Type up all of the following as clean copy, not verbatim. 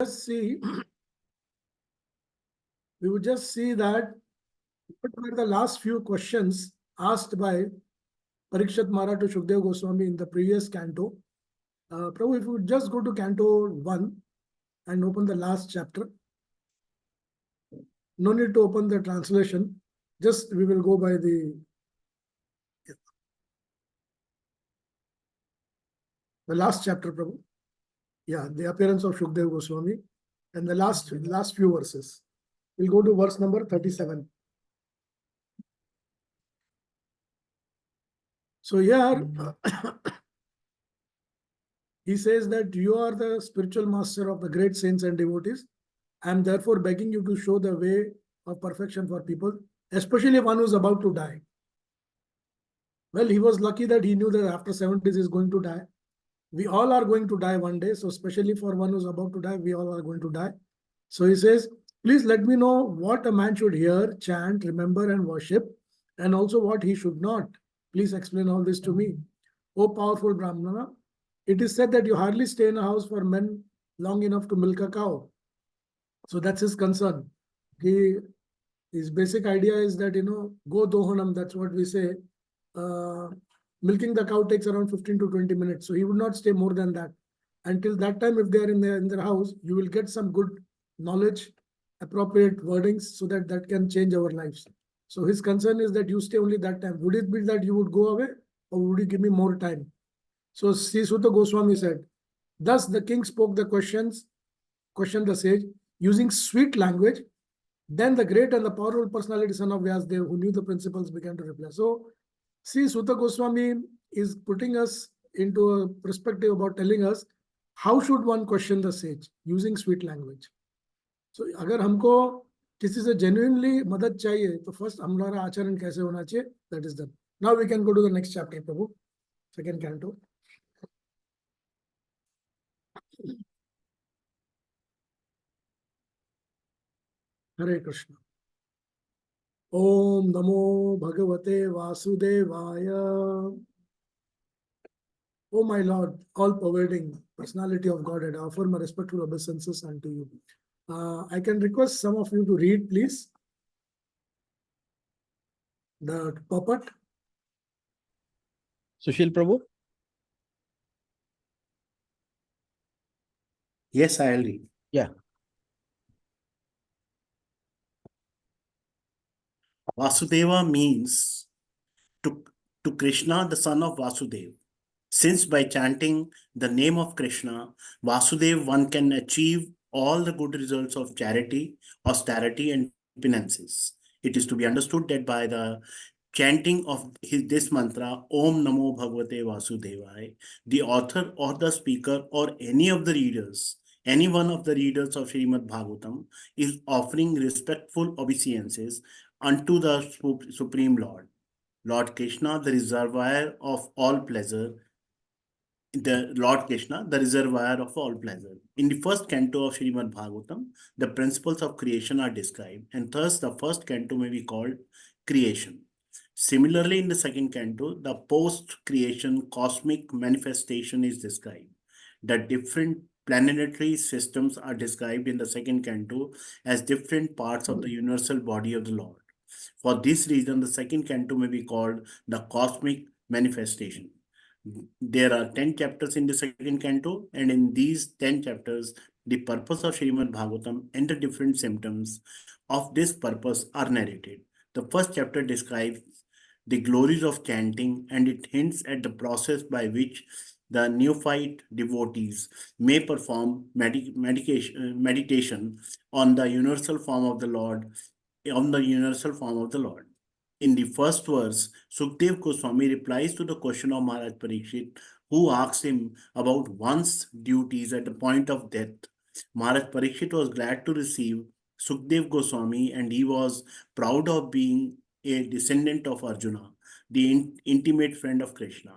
just see, we would just see that what were the last few questions asked by Parikshit Maharaj to Shukdev Goswami in the previous canto. Prabhu, if you would just go to Canto 1 and open the last chapter. No need to open the translation. Just we will go by the last chapter, Prabhu. Yeah, the appearance of Shukdev Goswami and the last few verses. We'll go to verse number 37. So here he says that you are the spiritual master of the great saints and devotees. I am therefore begging you to show the way of perfection for people, especially one who is about to die. Well, he was lucky that he knew that after 70s he is going to die. We all are going to die one day. So especially for one who's about to die, we all are going to die. So he says, please let me know what a man should hear, chant, remember, and worship, and also what he should not. Please explain all this to me. O powerful Brahmana, it is said that you hardly stay in a house for men long enough to milk a cow. So that's his concern. His basic idea is that, go dohanam, that's what we say. Milking the cow takes around 15 to 20 minutes. So he would not stay more than that. Until that time, if they are in their house, you will get some good knowledge, appropriate wordings, so that can change our lives. So his concern is that you stay only that time. Would it be that you would go away, or would you give me more time? So Sri Sutta Goswami said, thus the king spoke the questioned the sage, using sweet language. Then the great and the powerful personality, son of Vyasdev, who knew the principles, began to reply. So see, Sutta Goswami is putting us into a perspective about telling us how should one question the sage using sweet language. So अगर हमको किसी से genuinely मदद चाहिए तो first हमारा आचरण कैसे होना चाहिए, that is done. Now we can go to the next chapter, Prabhu, second canto. Hare Krishna. Om Namo Bhagavate Vasudevaya. O my Lord, all-pervading personality of Godhead, I offer my respectful obeisances unto you. I can request some of you to read, please, the puppet. Sushil Prabhu? Yes, I'll read. Yeah. Vasudeva means to Krishna, the son of Vasudeva. Since by chanting the name of Krishna, Vasudeva, one can achieve all the good results of charity, austerity, and penances. It is to be understood that by the chanting of this mantra, Om Namo Bhagavate Vasudevaya, the author or the speaker or any of the readers, any one of the readers of Srimad Bhagavatam is offering respectful obeisances unto the Supreme Lord. Lord Krishna, the reservoir of all pleasure, the Lord Krishna, the reservoir of all pleasure. In the first canto of Srimad Bhagavatam, the principles of creation are described, and thus the first canto may be called creation. Similarly, in the second canto, the post-creation cosmic manifestation is described. The different planetary systems are described in the second canto as different parts of the universal body of the Lord. For this reason, the second canto may be called the cosmic manifestation. There are 10 chapters in the second canto, and in these 10 chapters, the purpose of Srimad Bhagavatam and the different symptoms of this purpose are narrated. The first chapter describes the glories of chanting, and it hints at the process by which the neophyte devotees may perform meditation on the universal form of the Lord, In the first verse, Sukdev Goswami replies to the question of Maharaj Parikshit, who asks him about one's duties at the point of death. Maharaj Parikshit was glad to receive Sukdev Goswami, and he was proud of being a descendant of Arjuna, the intimate friend of Krishna.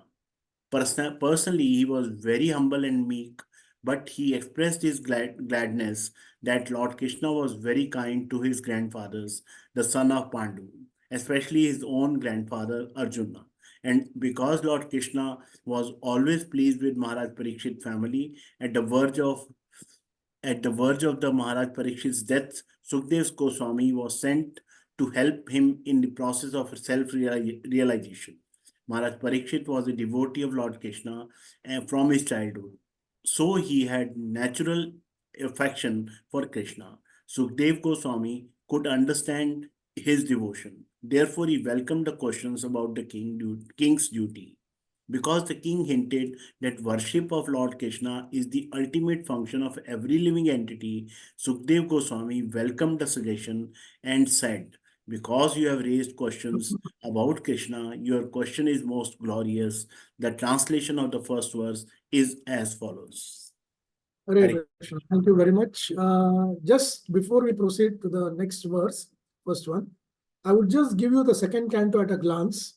Personally, he was very humble and meek, but he expressed his gladness that Lord Krishna was very kind to his grandfathers, the son of Pandu, especially his own grandfather Arjuna. And because Lord Krishna was always pleased with Maharaj Parikshit family, at the verge of at the verge of the Maharaj Parikshit's death, Sukhdev Goswami was sent to help him in the process of self-realization. Maharaj Parikshit was a devotee of Lord Krishna from his childhood. So he had natural affection for Krishna. Sukhdev Goswami could understand his devotion. Therefore, he welcomed the questions about the king's duty. Because the king hinted that worship of Lord Krishna is the ultimate function of every living entity, Sukhdev Goswami welcomed the suggestion and said, because you have raised questions about Krishna, your question is most glorious. The translation of the first verse is as follows. Hare Hare. Krishna. Thank you very much. Just before we proceed to the next verse, first one, I would just give you the second canto at a glance,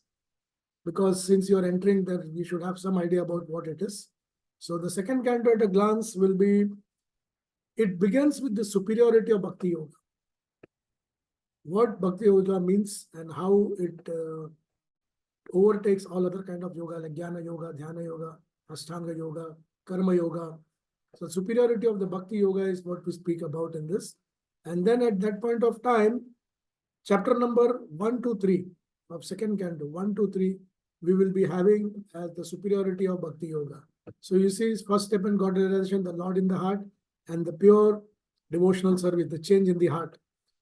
because since you are entering that, you should have some idea about what it is. So the second canto at a glance will be, it begins with the superiority of Bhakti Yoga. What Bhakti Yoga means and how it overtakes all other kind of yoga like Jnana Yoga, Dhyana Yoga, Ashtanga Yoga, Karma Yoga. So superiority of the Bhakti Yoga is what we speak about in this. And then at that point of time, chapter number 1 to 3 of second canto, 1 to 3, we will be having as the superiority of Bhakti Yoga. So you see, first step in God realization, the Lord in the heart, and the pure devotional service, the change in the heart.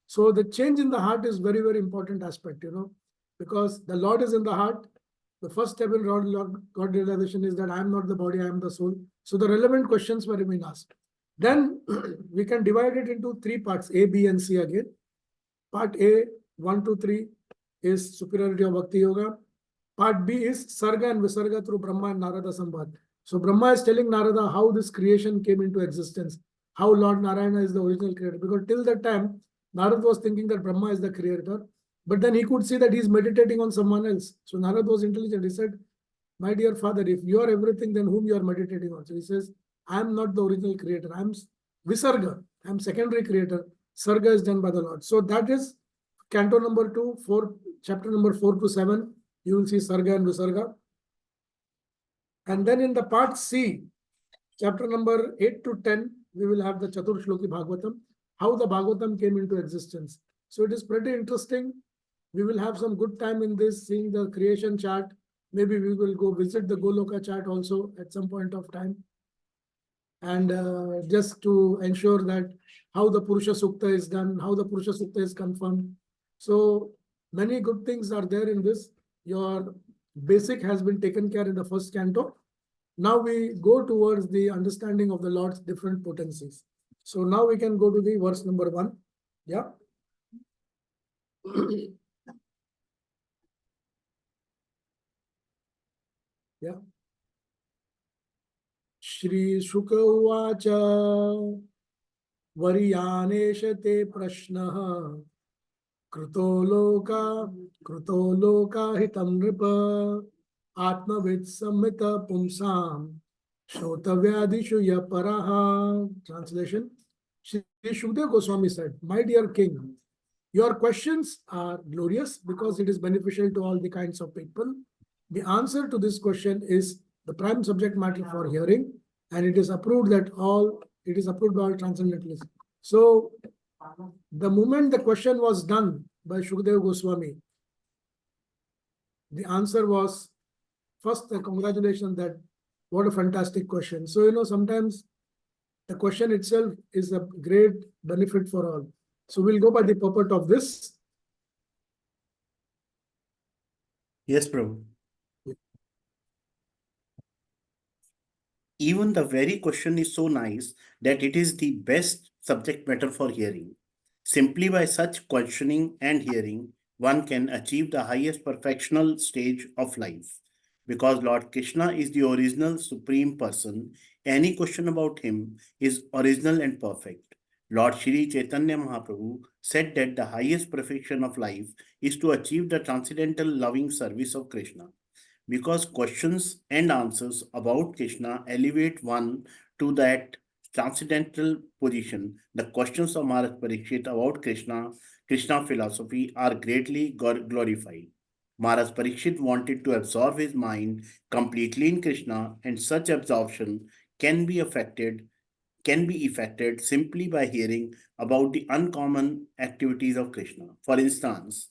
So the change in the heart is very, very important aspect, because the Lord is in the heart. The first step in God realization is that I am not the body, I am the soul. So the relevant questions were being asked. Then we can divide it into 3 parts, A, B, and C again. Part A, 1 to 3, is superiority of Bhakti Yoga. Part B is Sarga and Visarga through Brahma and Narada Samvad. So Brahma is telling Narada how this creation came into existence, how Lord Narayana is the original creator. Because till that time, Narada was thinking that Brahma is the creator, but then he could see that he's meditating on someone else. So Narada was intelligent. He said, my dear father, if you are everything, then whom you are meditating on? So he says, I am not the original creator. I am Visarga. I am secondary creator. Sarga is done by the Lord. So that is canto number 2, chapter number 4 to 7. You will see Sarga and Visarga. And then in the part C, chapter number 8 to 10, we will have the Chatur Shloki Bhagavatam, how the Bhagavatam came into existence. So it is pretty interesting. We will have some good time in this, seeing the creation chart. Maybe we will go visit the Goloka chart also at some point of time. And just to ensure that how the Purusha Sukta is done, how the Purusha Sukta is confirmed. So many good things are there in this. Your basic has been taken care in the first canto. Now we go towards the understanding of the Lord's different potencies. So now we can go to the verse number 1. Yeah. Yeah. Shri Shuka Uvacha Variyanesh te prashnaha कृतो लोका हितं नृप आत्मविद सम्मित पुंसाम श्रोतव्यादिषु य paraha. Translation. Shri Shukdev Goswami said, my dear king, your questions are glorious because it is beneficial to all the kinds of people. The answer to this question is the prime subject matter for hearing, and it is approved by all transcendentalists. So the moment the question was done by Shukdev Goswami, the answer was first the congratulations that what a fantastic question. So sometimes the question itself is a great benefit for all. So we'll go by the purport of this. Yes, Prabhu. Even the very question is so nice that it is the best subject matter for hearing. Simply by such questioning and hearing, one can achieve the highest perfectional stage of life. Because Lord Krishna is the original supreme person, any question about him is original and perfect. Lord Shri Chaitanya Mahaprabhu said that the highest perfection of life is to achieve the transcendental loving service of Krishna. Because questions and answers about Krishna elevate one to that transcendental position, the questions of Maharaj Parikshit about Krishna philosophy are greatly glorified. Maharaj Parikshit wanted to absorb his mind completely in Krishna, and such absorption can be affected can be effected simply by hearing about the uncommon activities of Krishna. For instance,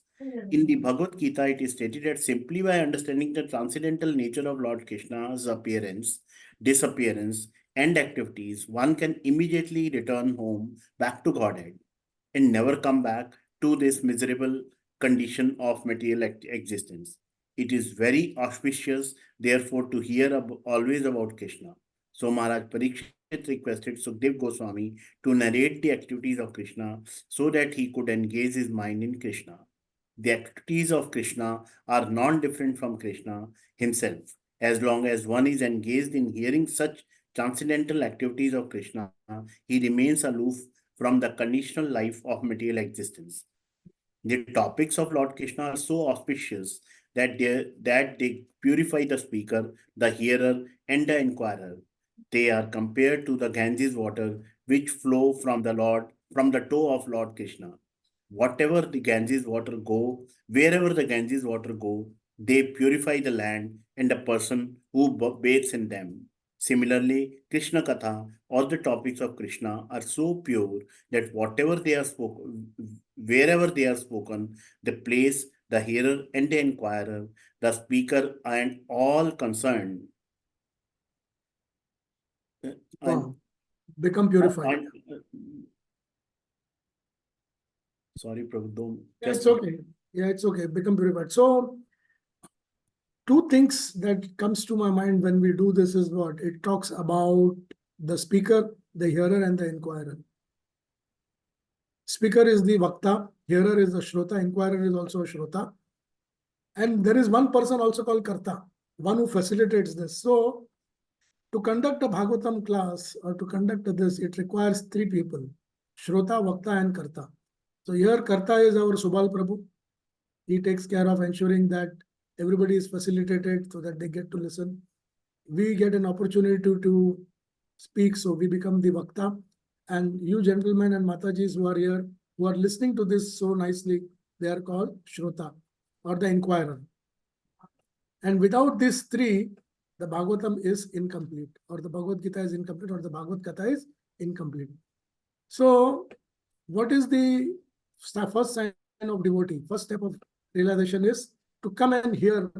in the Bhagavad Gita, it is stated that simply by understanding the transcendental nature of Lord Krishna's appearance, disappearance, and activities, one can immediately return home back to Godhead and never come back to this miserable condition of material existence. It is very auspicious, therefore, to hear always about Krishna. So Maharaj Parikshit requested Sukdev Goswami to narrate the activities of Krishna so that he could engage his mind in Krishna. The activities of Krishna are non-different from Krishna himself. As long as one is engaged in hearing such transcendental activities of Krishna, he remains aloof from the conditional life of material existence. The topics of Lord Krishna are so auspicious that they purify the speaker, the hearer, and the inquirer. They are compared to the Ganges water which flow from the toe of Lord Krishna. Whatever the Ganges water go, wherever the Ganges water go, they purify the land and the person who bathes in them. Similarly, Krishna Katha or the topics of Krishna are so pure that whatever they are spoken, wherever they are spoken, the place, the hearer, and the inquirer, the speaker, and all concerned, and, become purified. sorry, Prabhu, don't Yeah, it's okay. Yeah, it's okay. Become purified. So, two things that comes to my mind when we do this is what it talks about: the speaker, the hearer, and the inquirer. Speaker is the Vakta, hearer is the Shrota, inquirer is also a Shrota. And there is one person also called Karta, one who facilitates this. So, to conduct a Bhagavatam class or to conduct this, it requires three people: Shrota, Vakta, and Karta. So, here Karta is our Subal Prabhu. He takes care of ensuring that everybody is facilitated so that they get to listen. We get an opportunity to speak, so we become the Vakta. And you gentlemen and Matajis who are here, who are listening to this so nicely, they are called Shrota or the inquirer. And without these three, the Bhagavatam is incomplete, or the Bhagavad Gita is incomplete, or the Bhagavad Katha is incomplete. So, what is the first sign of devotee? First step of realization is to come and hear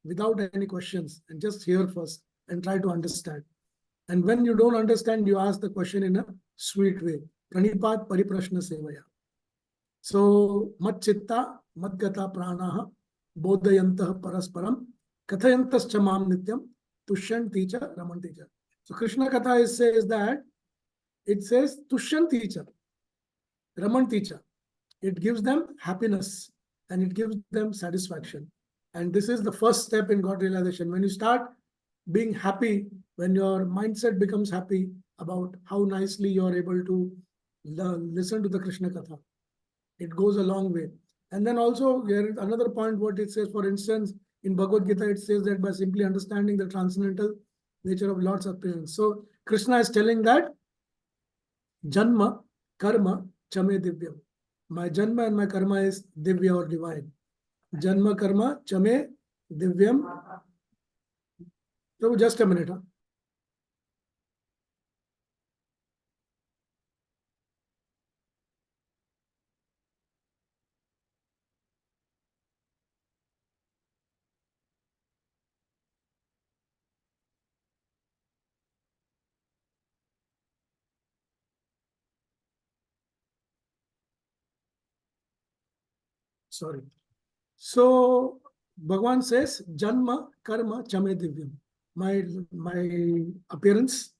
without any questions and just hear first and try to understand. And when you don't understand, you ask the question in a sweet way. Pranipat pariprashna sevaya. So, mat chitta, mat gata pranaha, bodhayantah parasparam, kathayantascha mam nityam, tushyanti cha ramanti cha. So, Krishna Katha says that, it says tushyanti cha, ramanti cha. It gives them happiness and it gives them satisfaction. And this is the first step in God realization. When you start being happy, when your mindset becomes happy about how nicely you are able to listen to the Krishna Katha, it goes a long way. And then also, there is another point what it says, for instance, in Bhagavad Gita, it says that by simply understanding the transcendental nature of Lord's appearance. So, Krishna is telling that Janma, Karma, Chame Divyam. My Janma and my Karma is Divya or divine. Janma, Karma, Chame Divyam. So, just a minute. Sorry. So, Bhagavan says, Janma, Karma, Chame Divyam. My appearance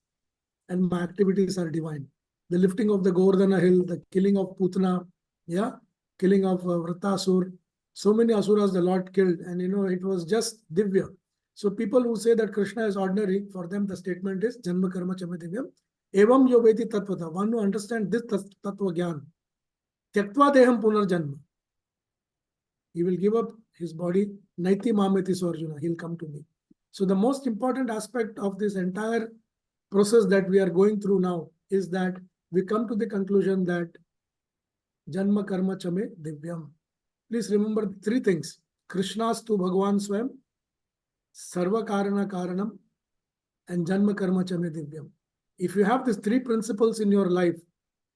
and my activities are divine. The lifting of the Govardhana hill, the killing of Putana, yeah, killing of Vratasur, so many asuras the Lord killed, and it was just Divya. So people who say that Krishna is ordinary, for them the statement is Janma Karma Chame Divyam. Evam yo veti tattvata. One who understands this tattva gyan, tyaktva deham punarjanma. He will give up his body. Naiti mameti Arjuna. He'll come to me. So the most important aspect of this entire process that we are going through now is that we come to the conclusion that Janma Karma Chame Divyam. Please remember three things. Krishna's to Bhagavan Swam, Sarva Karana Karanam, and Janma Karma Chame Divyam. If you have these three principles in your life,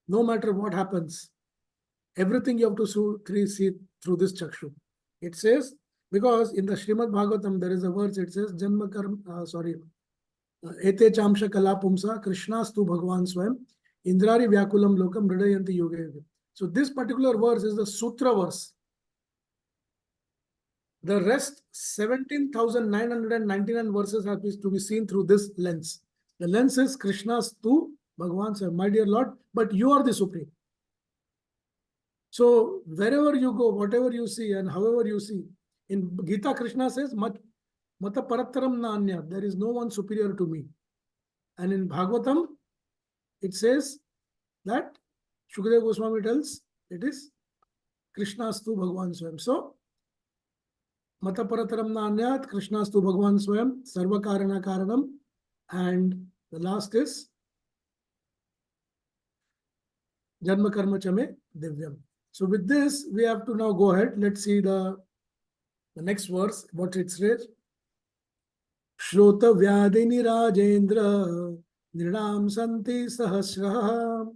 no matter what happens, everything you have to see through this chakshu. It says, because in the Srimad Bhagavatam, there is a verse, it says, Janma karma, Ete chamsha kala pumsa, Krishnastu Bhagwan Swayam, Indrari Vyakulam Lokam Hridayanti Yoga Yoga. So this particular verse is the sutra verse. The rest 17,999 verses have to be seen through this lens. The lens is Krishnastu Bhagwan Swayam, my dear Lord, but you are the Supreme. So wherever you go, whatever you see and however you see, in Gita, Krishna says, Mata Parattaram na anya, there is no one superior to me. And in Bhagavatam, it says that Shukadeva Goswami tells it is Krishnastu Bhagwan Swayam. So, Mata Parataram na anyat, Krishnastu Bhagwan Swayam, Sarva Karana Karanam, and the last is Janma Karma Chame Divyam. So with this, we have to now go ahead. Let's see the next verse, what it says. Shrota Vyadini Rajendra Nirnam Santi Sahasraha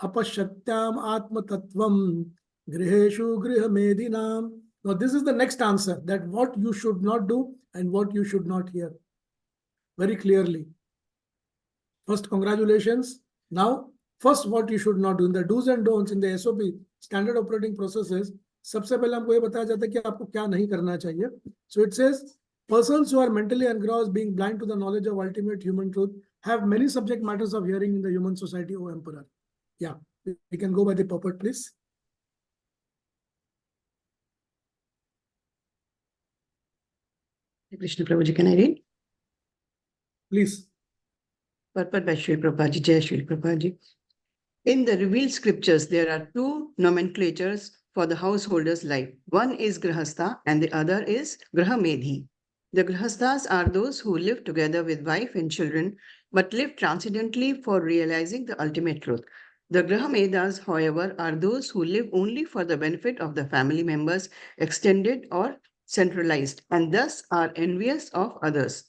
Apashatyam Atma Tattvam Griheshu Griha Medinam. Now this is the next answer, that what you should not do and what you should not hear. Very clearly. First, congratulations. Now, first what you should not do. In the do's and don'ts, in the SOP, standard operating processes, सबसे पहले हमको ये बताया जाता है कि आपको क्या नहीं करना चाहिए. So it says, persons who are mentally engrossed, being blind to the knowledge of ultimate human truth, have many subject matters of hearing in the human society, O Emperor. Yeah, we can go by the purport, please. Krishna Prabhuji, can I read? Please. Purport by Sri Prabhuji, Jai Sri Prabhuji. In the revealed scriptures, there are two nomenclatures for the householder's life. One is Grahastha and the other is Grahamedhi. The Grahasthas are those who live together with wife and children, but live transcendently for realizing the ultimate truth. The Grahamedhas, however, are those who live only for the benefit of the family members, extended or centralized, and thus are envious of others.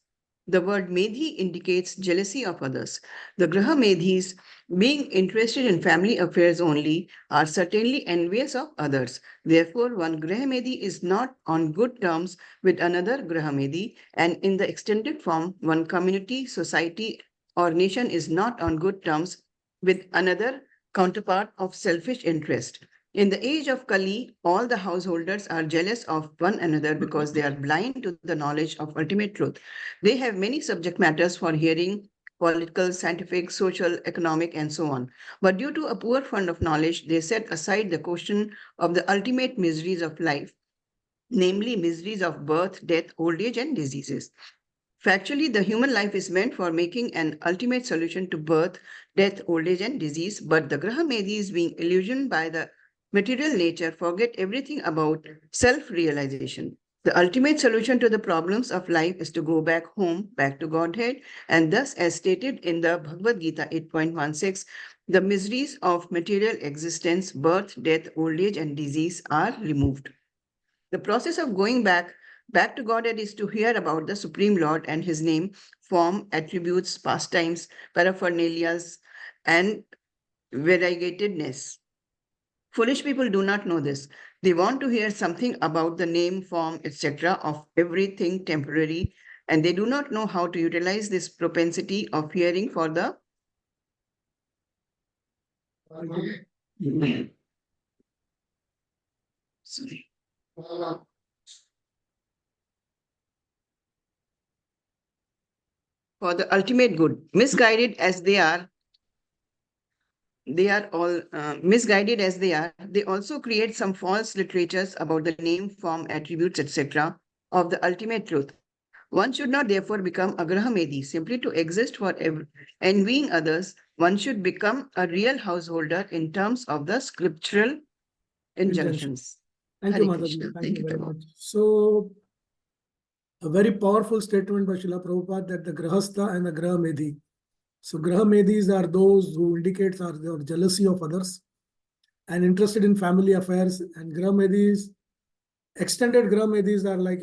The word Medhi indicates jealousy of others. The Grahamedhis, being interested in family affairs only, are certainly envious of others. Therefore, one Grahamedhi is not on good terms with another Grahamedhi, and in the extended form, one community, society, or nation is not on good terms with another counterpart of selfish interest. In the age of Kali, all the householders are jealous of one another because they are blind to the knowledge of ultimate truth. They have many subject matters for hearing, political, scientific, social, economic, and so on. But due to a poor fund of knowledge, they set aside the question of the ultimate miseries of life, namely miseries of birth, death, old age, and diseases. Factually, the human life is meant for making an ultimate solution to birth, death, old age, and disease, but the Grahamedhis, being illusioned by the material nature, forget everything about self-realization. The ultimate solution to the problems of life is to go back home, back to Godhead, and thus, as stated in the Bhagavad Gita 8.16, the miseries of material existence, birth, death, old age, and disease are removed. The process of going back to Godhead is to hear about the Supreme Lord and his name, form, attributes, pastimes, paraphernalias, and variegatedness. Foolish people do not know this. They want to hear something about the name, form, etc. of everything temporary, and they do not know how to utilize this propensity of hearing for the sorry. For the ultimate good. Misguided as they are all misguided as they are, they also create some false literatures about the name, form, attributes, etc. of the ultimate truth. One should not therefore become a Grahamedhi simply to exist for envying others. One should become a real householder in terms of the scriptural injunctions. Thank Hare you, Krishna. Madhavi. Thank you very much. So, a very powerful statement by Srila Prabhupada that the Grahastha and the Grahamedhi. So Grahamedhis are those who indicates are their jealousy of others and interested in family affairs, and Grahamedhis, extended Grahamedhis are like,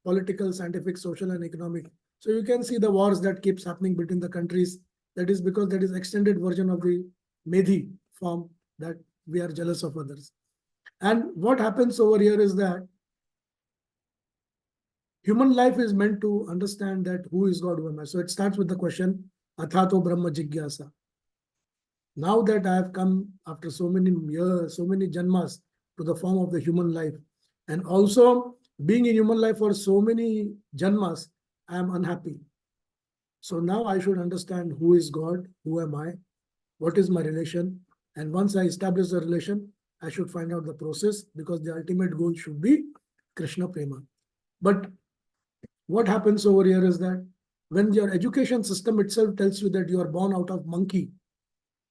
political, scientific, social, and economic. So you can see the wars that keeps happening between the countries That is because that is extended version of the Medhi form, that we are jealous of others. And what happens over here is that human life is meant to understand that who is God, who am I. So it starts with the question, Athato Brahma Jigyasa. Now that I have come after so many years, so many janmas to the form of the human life, and also being in human life for so many janmas, I am unhappy. So now I should understand who is God, who am I, what is my relation, and once I establish the relation, I should find out the process, because the ultimate goal should be Krishna Prema. But what happens over here is that when your education system itself tells you that you are born out of monkey,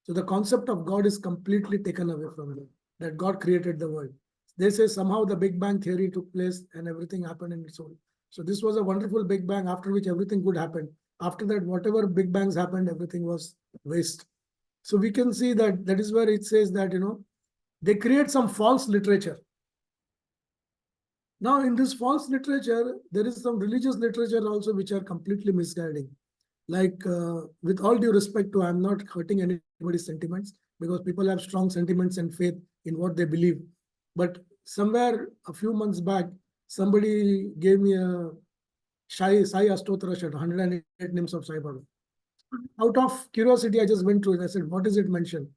so the concept of God is completely taken away from you, that God created the world. They say somehow the Big Bang theory took place and everything happened in its own. So this was a wonderful Big Bang after which everything could happen. After that, whatever Big Bangs happened, everything was waste. So we can see that that is where it says that, they create some false literature. Now, in this false literature, there is some religious literature also which are completely misguiding. Like, with all due respect to, I'm not hurting anybody's sentiments, because people have strong sentiments and faith in what they believe. But somewhere a few months back, somebody gave me a Sai Astotra Shat, 108 names of Sai Baba. Out of curiosity, I just went through it. I said, what is it mentioned?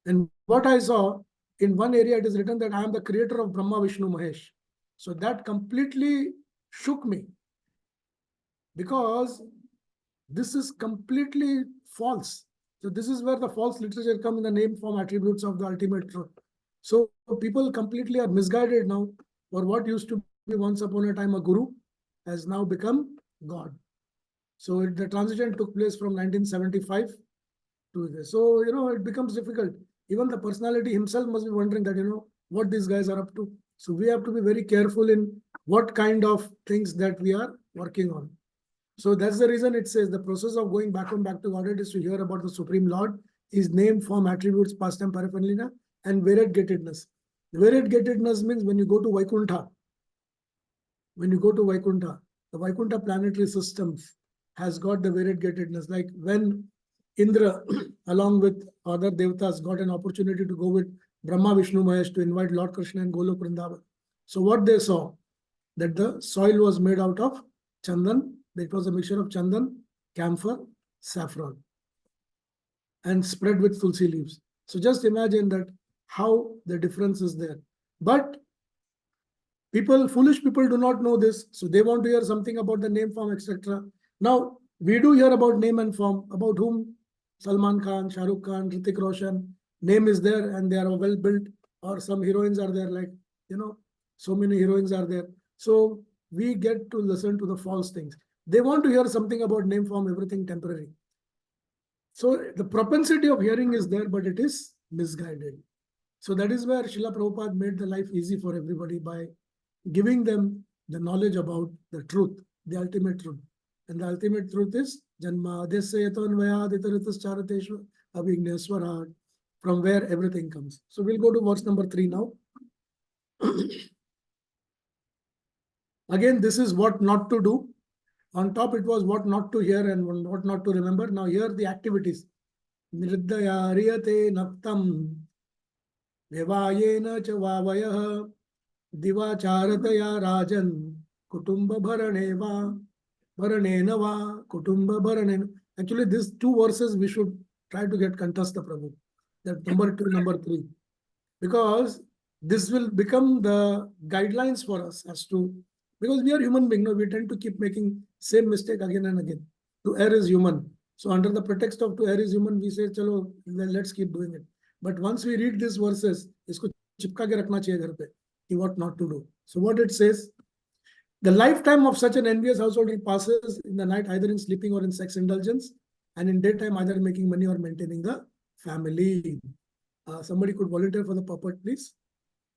And what I saw, in one area, it is written that I am the creator of Brahma, Vishnu, Mahesh. So that completely shook me, because this is completely false. So this is where the false literature comes in the name, form, attributes of the ultimate truth. So people completely are misguided now, for what used to be once upon a time a guru has now become God. So the transition took place from 1975 to this. So, it becomes difficult. Even the personality himself must be wondering that, what these guys are up to. So we have to be very careful in what kind of things that we are working on. So that's the reason it says the process of going back to Godhead is to hear about the Supreme Lord, his name, form, attributes, pastime, paraphernalia, and variegatedness. Variegatedness means when you go to Vaikuntha, the Vaikuntha planetary systems has got the variegatedness. Like when Indra, along with other devatas, got an opportunity to go with Brahma, Vishnu, Mahesh to invite Lord Krishna and Golok Vrindavan. So what they saw, that the soil was made out of chandan. It was a mixture of chandan, camphor, saffron, and spread with tulsi leaves. So just imagine that how the difference is there. But foolish people do not know this. So they want to hear something about the name, form, etc. Now, we do hear about name and form, about whom Salman Khan, Shah Rukh Khan, Hrithik Roshan, name is there and they are well built, or some heroines are there, like, so many heroines are there. So we get to listen to the false things. They want to hear something about name, form, everything temporary. So the propensity of hearing is there, but it is misguided. So that is where Srila Prabhupada made the life easy for everybody by giving them the knowledge about the truth, the ultimate truth. And the ultimate truth is Janma Adesyatonvayaditaritascharateshva Abhigneswarat, from where everything comes. So we'll go to verse number 3 now. Again, this is what not to do. On top, it was what not to hear and what not to remember. Now, here the activities. Nirdaya riyate naktam Vivayena cha vavayah Divacharataya rajan Kutumba bharaneva Bharanenava Kutumba bharanen. Actually, these two verses we should try to get Kantastha Prabhu. That number 2, number 3. Because this will become the guidelines for us as to, because we are human beings, we tend to keep making same mistake again and again. To err is human. So under the pretext of to err is human, we say, chalo, let's keep doing it. But once we read these verses, isko chipka ke rakhna chahiye ghar pe, what not to do. So what it says, the lifetime of such an envious householder passes in the night either in sleeping or in sex indulgence, and in daytime either making money or maintaining the family. Somebody could volunteer for the puppet, please.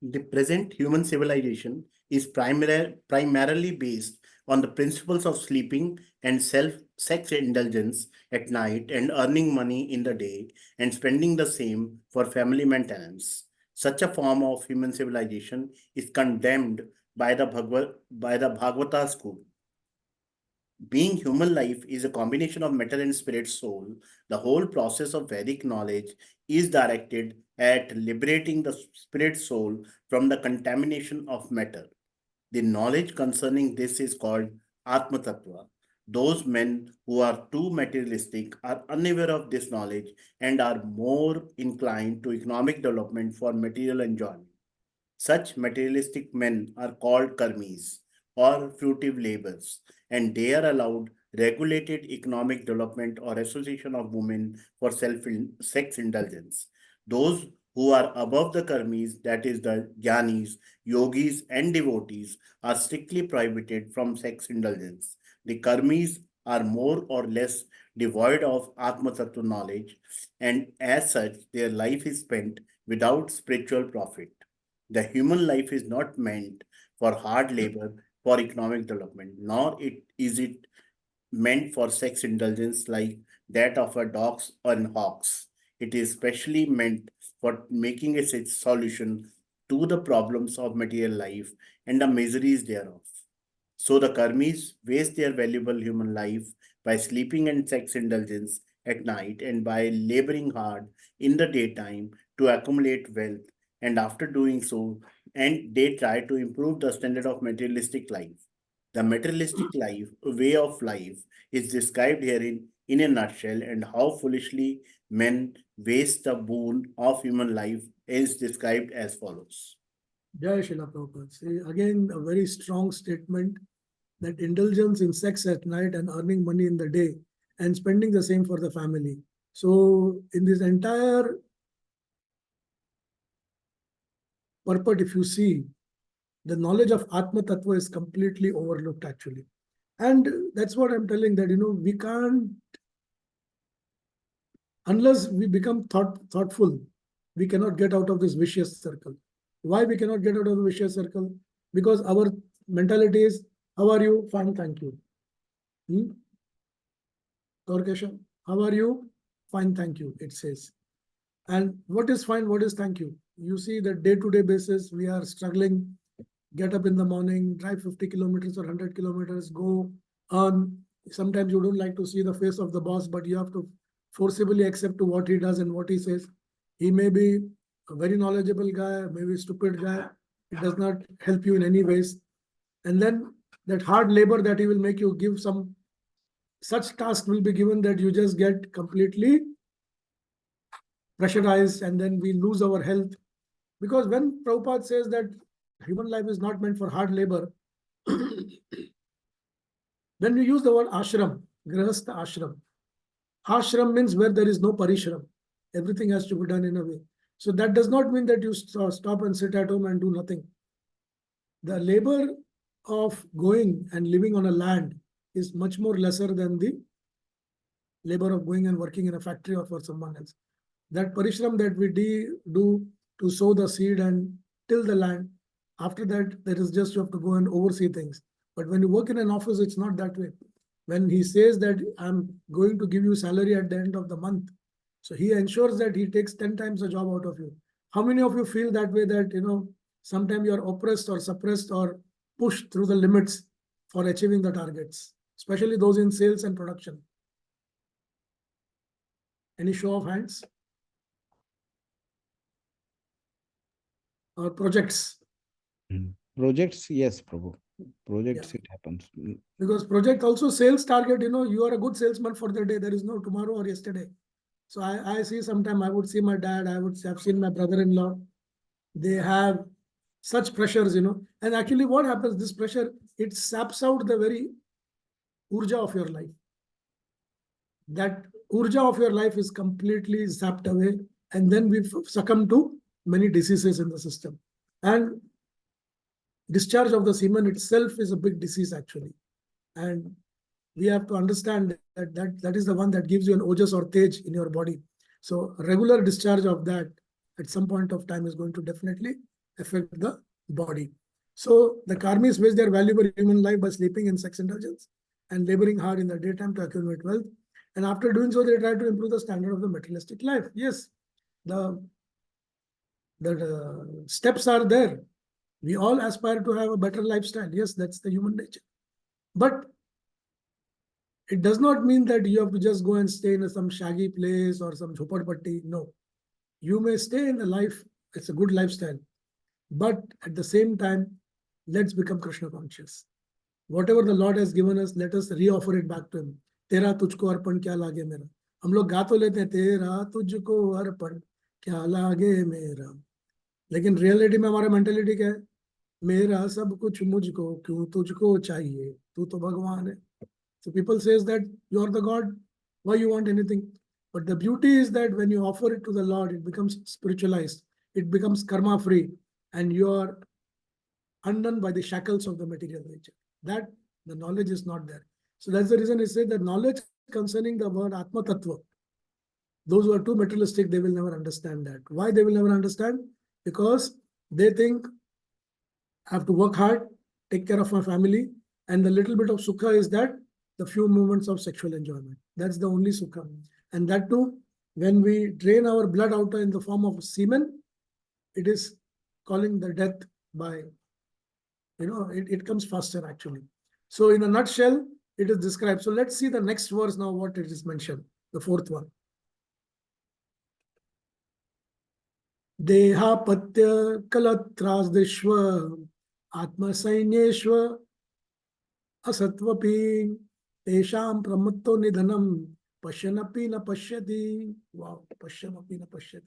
The present human civilization is primarily based on the principles of sleeping and sex indulgence at night and earning money in the day and spending the same for family maintenance. Such a form of human civilization is condemned by the Bhagavata school. Being human life is a combination of matter and spirit soul. The whole process of Vedic knowledge is directed at liberating the spirit soul from the contamination of matter. The knowledge concerning this is called Atma Tattva. Those men who are too materialistic are unaware of this knowledge and are more inclined to economic development for material enjoyment. Such materialistic men are called karmis or fruitive laborers, and they are allowed regulated economic development or association of women for sex indulgence. Those who are above the karmis, that is the jnanis, yogis, and devotees, are strictly prohibited from sex indulgence. The karmis are more or less devoid of Atma Tattva knowledge, and as such, their life is spent without spiritual profit. The human life is not meant for hard labor for economic development, nor is it meant for sex indulgence like that of a dogs or hawks. It is specially meant for making a solution to the problems of material life and the miseries thereof. So the karmis waste their valuable human life by sleeping and sex indulgence at night and by laboring hard in the daytime to accumulate wealth. And after doing so, and they try to improve the standard of materialistic life. The materialistic life, way of life, is described herein in a nutshell, and how foolishly men waste the boon of human life is described as follows. Jai Srila Prabhupada. See, again, a very strong statement that indulgence in sex at night and earning money in the day and spending the same for the family. So in this entire purport, if you see, the knowledge of Atma Tattva is completely overlooked actually. And that's what I'm telling, that, we can't, unless we become thoughtful, we cannot get out of this vicious circle. Why we cannot get out of the vicious circle? Because our mentality is, how are you? Fine, thank you. Torkesha, how are you? Fine, thank you, it says. And what is fine, what is thank you? You see that day-to-day basis, we are struggling, get up in the morning, drive 50 kilometers or 100 kilometers, go on. Sometimes you don't like to see the face of the boss, but you have to forcibly accept to what he does and what he says. He may be a very knowledgeable guy, maybe a stupid guy. It does not help you in any ways. And then that hard labor that he will make you give, some such task will be given that you just get completely pressurized, and then we lose our health. Because when Prabhupada says that human life is not meant for hard labor, when we use the word ashram, grihastha ashram, ashram means where there is no parishram. Everything has to be done in a way. So that does not mean that you stop and sit at home and do nothing. The labor of going and living on a land is much more lesser than the labor of going and working in a factory or for someone else. That parishram that we do to sow the seed and till the land, after that, there is just you have to go and oversee things. But when you work in an office, it's not that way. When he says that I'm going to give you salary at the end of the month, so he ensures that he takes 10 times the job out of you. How many of you feel that way, that, sometimes you're oppressed or suppressed or pushed through the limits for achieving the targets, especially those in sales and production? Any show of hands? Or projects? Projects, yes, Prabhu. Projects, Yeah. it happens. Because project also sales target, you are a good salesman for the day. There is no tomorrow or yesterday. So I see sometime I would see my dad, I would have seen my brother-in-law. They have such pressures, and actually what happens, this pressure, it saps out the very urja of your life. That urja of your life is completely zapped away, and then we succumb to many diseases in the system. And discharge of the semen itself is a big disease actually. And we have to understand that is the one that gives you an ojas or tej in your body. So regular discharge of that at some point of time is going to definitely affect the body. So the karmis waste their valuable human life by sleeping in sex indulgence and laboring hard in the daytime to accumulate wealth. And after doing so, they try to improve the standard of the materialistic life. Yes, the steps are there. We all aspire to have a better lifestyle. Yes, that's the human nature. But It does not mean that you have to just go and stay in some shaggy place or some jhopadpatti. No. You may stay in a life, it's a good lifestyle. But at the same time, let's become Krishna conscious. Whatever the Lord has given us, let us reoffer it back to Him. तेरा तुझको अर्पण क्या लागे मेरा. हम लोग गा तो लेते हैं तेरा तुझको अर्पण क्या लागे मेरा, लेकिन रियलिटी में हमारा मेंटेलिटी क्या है? मेरा सब कुछ मुझको क्यों तुझको चाहिए, तू तो भगवान है. So people says that you are the God, why you want anything? But the beauty is that when you offer it to the Lord, it becomes spiritualized, it becomes karma free, and you are undone by the shackles of the material nature. That the knowledge is not there. So that's the reason I say the knowledge concerning the word Atma Tattva, those who are too materialistic, they will never understand that. Why they will never understand? Because they think I have to work hard, take care of my family, and the little bit of sukha is that the few moments of sexual enjoyment. That's the only sukha. And that too, when we drain our blood out in the form of semen, it is calling the death by, it comes faster actually. So in a nutshell, it is described. So let's see the next verse now, what it is mentioned, the fourth one. Dehapatya kalatrasdishva atma sainyeshva asatvapi tesham pramatto nidhanam pashyanapi na pashyati. Wow, pashyanapi na pashyati.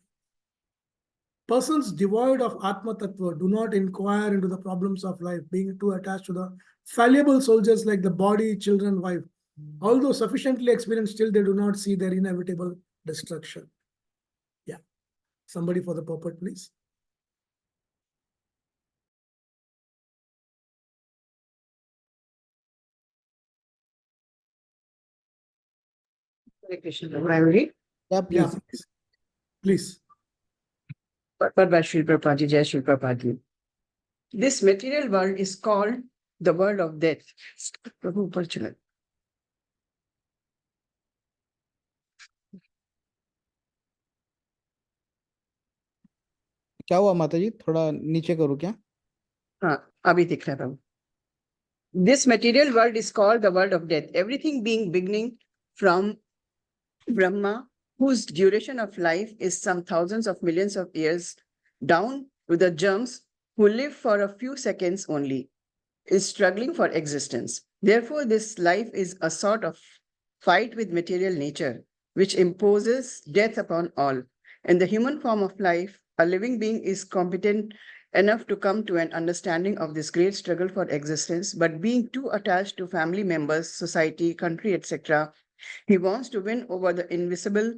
Persons devoid of Atma Tattva do not inquire into the problems of life, being too attached to the fallible soldiers like the body, children, wife. Although sufficiently experienced, still they do not see their inevitable destruction. Yeah. Somebody for the purport, please. Hare Krishna. Primary. Yeah, Yeah, please. please. Please. But by Srila Prabhupada ji, Jai Srila Prabhupada ji. This material world is called the world of death. Prabhu, ऊपर चलो. क्या हुआ माता जी, थोड़ा नीचे करो क्या? हाँ, अभी दिख रहा है. This material world is called the world of death. Everything being beginning from Brahma, whose duration of life is some thousands of millions of years, down to the germs who live for a few seconds only, is struggling for existence. Therefore, this life is a sort of fight with material nature, which imposes death upon all. In the human form of life, a living being is competent enough to come to an understanding of this great struggle for existence, but being too attached to family members, society, country, etc., he wants to win over the invisible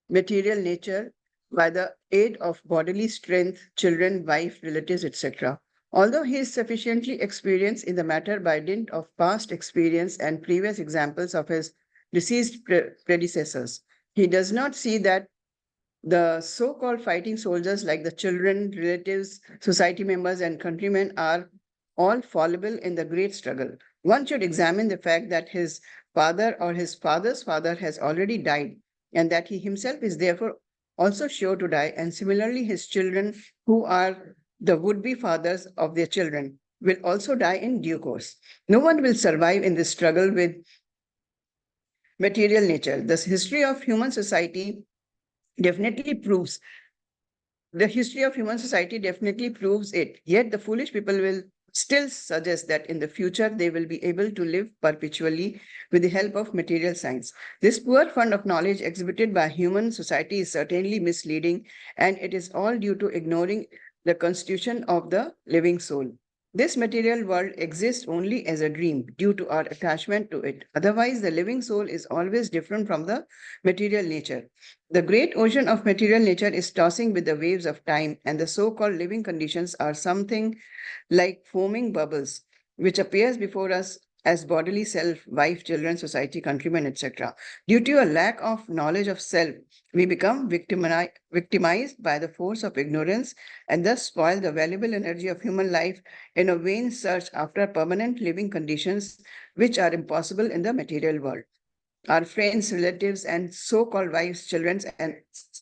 material nature by the aid of bodily strength, children, wife, relatives, etc. Although he is sufficiently experienced in the matter by dint of past experience and previous examples of his deceased predecessors, he does not see that the so-called fighting soldiers like the children, relatives, society members, and countrymen are all fallible in the great struggle. One should examine the fact that his father or his father's father has already died, and that he himself is therefore also sure to die, and similarly his children, who are the would-be fathers of their children, will also die in due course. No one will survive in this struggle with material nature. The history of human society definitely proves it. Yet the foolish people will still suggest that in the future they will be able to live perpetually with the help of material science. This poor fund of knowledge exhibited by human society is certainly misleading, and it is all due to ignoring the constitution of the living soul. This material world exists only as a dream due to our attachment to it. Otherwise, the living soul is always different from the material nature. The great ocean of material nature is tossing with the waves of time, and the so-called living conditions are something like foaming bubbles, which appears before us as bodily self, wife, children, society, countrymen, etc. Due to a lack of knowledge of self, we become victimized by the force of ignorance and thus spoil the valuable energy of human life in a vain search after permanent living conditions which are impossible in the material world. Our friends, relatives, and so-called wives, children, and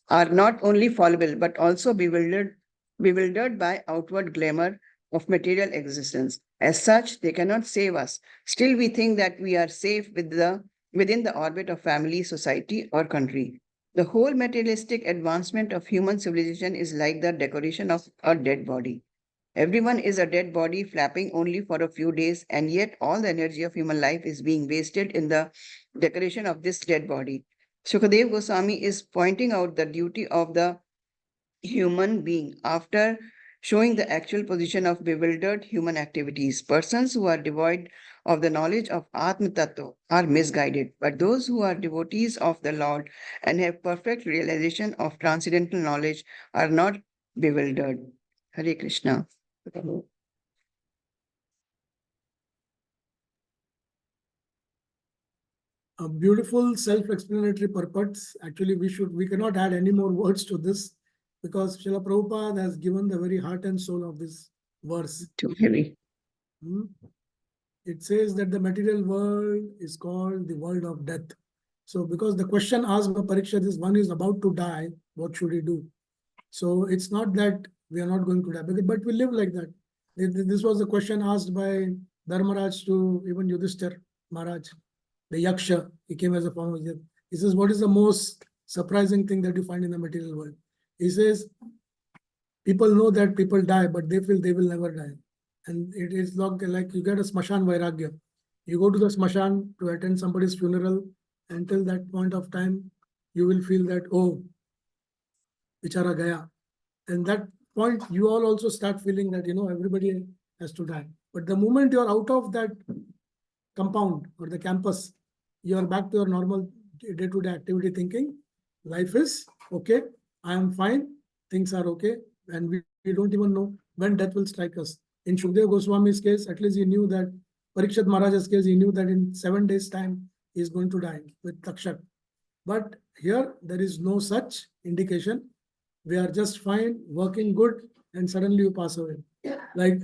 are not only fallible but also bewildered by outward glamour of material existence. As such, they cannot save us. Still, we think that we are safe with the within the orbit of family, society, or country. The whole materialistic advancement of human civilization is like the decoration of a dead body. Everyone is a dead body flapping only for a few days, and yet all the energy of human life is being wasted in the decoration of this dead body. Shukadev Goswami is pointing out the duty of the human being after showing the actual position of bewildered human activities. Persons who are devoid of the knowledge of Atma Tattva are misguided, but those who are devotees of the Lord and have perfect realization of transcendental knowledge are not bewildered. Hare Krishna. A beautiful self-explanatory purpose. Actually, we cannot add any more words to this because Srila Prabhupada has given the very heart and soul of this verse. Too heavy. It says that the material world is called the world of death. So because the question asked by Parikshit is, one is about to die, what should he do? So it's not that we are not going to die, but we live like that. This was the question asked by Dharmaraj to even Yudhishthir Maharaj, the Yaksha. He came as a form of Yaksha. He says, what is the most surprising thing that you find in the material world? He says, people know that people die, but they feel they will never die. And it is like you get a Smashan Vairagya. You go to the Smashan to attend somebody's funeral. Until that point of time, you will feel that, oh, Bichara Gaya. And that point, you all also start feeling that, everybody has to die. But the moment you're out of that compound or the campus, you're back to your normal day-to-day activity thinking, life is okay, I am fine, things are okay, and we don't even know when death will strike us. In Shukdev Goswami's case, at least he knew that, Parikshit Maharaj's case, he knew that in 7 days' time, he is going to die with Takshak. But here, there is no such indication. We are just fine, working good, and suddenly you pass away. Like,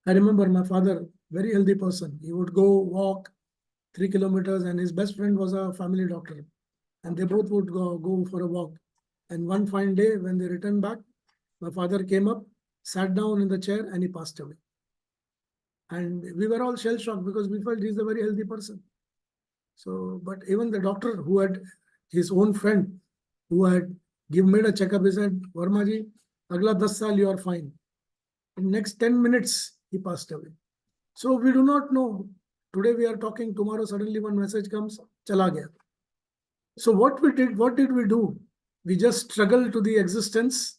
I remember my father, very healthy person. He would go walk 3 kilometers, and his best friend was a family doctor. And they both would go for a walk. And one fine day, when they returned back, my father came up, sat down in the chair, and he passed away. And we were all shell-shocked because we felt he's a very healthy person. So, but even the doctor who had his own friend, who had made a checkup, he said, Varmaji, agla 10 saal you are fine. In next 10 minutes, he passed away. So we do not know. Today we are talking, tomorrow suddenly one message comes, chala gaya. So what did we do? We just struggled to the existence,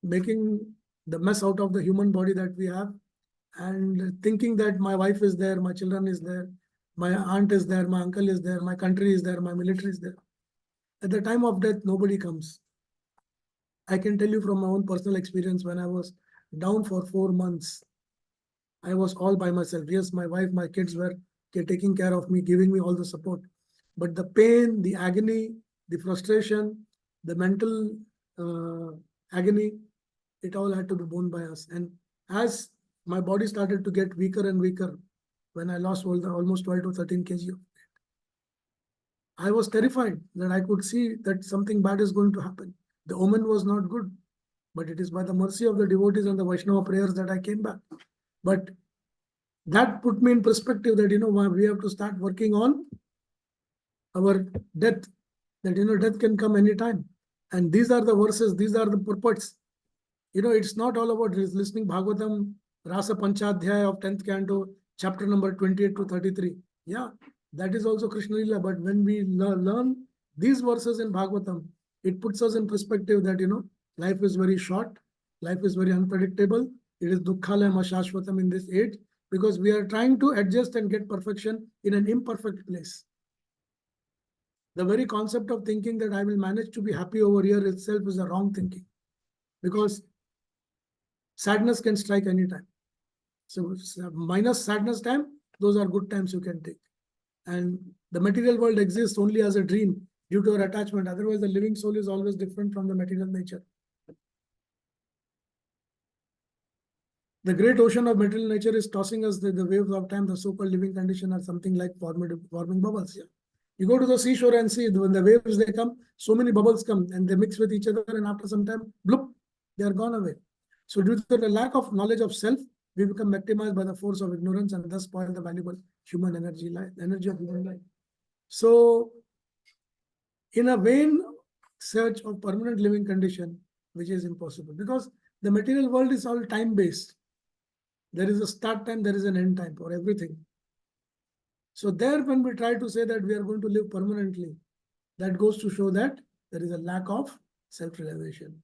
making the mess out of the human body that we have, and thinking that my wife is there, my children is there, my aunt is there, my uncle is there, my country is there, my military is there. At the time of death, nobody comes. I can tell you from my own personal experience, when I was down for 4 months, I was all by myself. Yes, my wife, my kids were taking care of me, giving me all the support. But the pain, the agony, the frustration, the mental agony, it all had to be borne by us. And as my body started to get weaker and weaker, when I lost almost 12 to 13 kg, I was terrified that I could see that something bad is going to happen. The omen was not good, but it is by the mercy of the devotees and the Vaishnava prayers that I came back. But that put me in perspective that, we have to start working on our death, that, death can come anytime. And these are the verses, these are the purports. It's not all about listening Bhagavatam, Rasa Panchadhyaya of 10th Canto, chapter number 28 to 33. Yeah, that is also Krishna Lila. But when we learn these verses in Bhagavatam, it puts us in perspective that, life is very short, life is very unpredictable. It is dukkhalayam ashashvatam in this age, because we are trying to adjust and get perfection in an imperfect place. The very concept of thinking that I will manage to be happy over here itself is a wrong thinking, because sadness can strike anytime. So minus sadness time, those are good times you can take. And the material world exists only as a dream due to our attachment. Otherwise, the living soul is always different from the material nature. The great ocean of material nature is tossing us the waves of time. The so-called living condition are something like forming bubbles. Yeah. You go to the seashore and see when the waves they come, so many bubbles come and they mix with each other, and after some time, bloop, they are gone away. So due to the lack of knowledge of self, we become victimized by the force of ignorance and thus spoil the valuable human energy of human life. So, in a vain search of permanent living condition, which is impossible, because the material world is all time-based. There is a start time, there is an end time for everything. So there, when we try to say that we are going to live permanently, that goes to show that there is a lack of self-realization.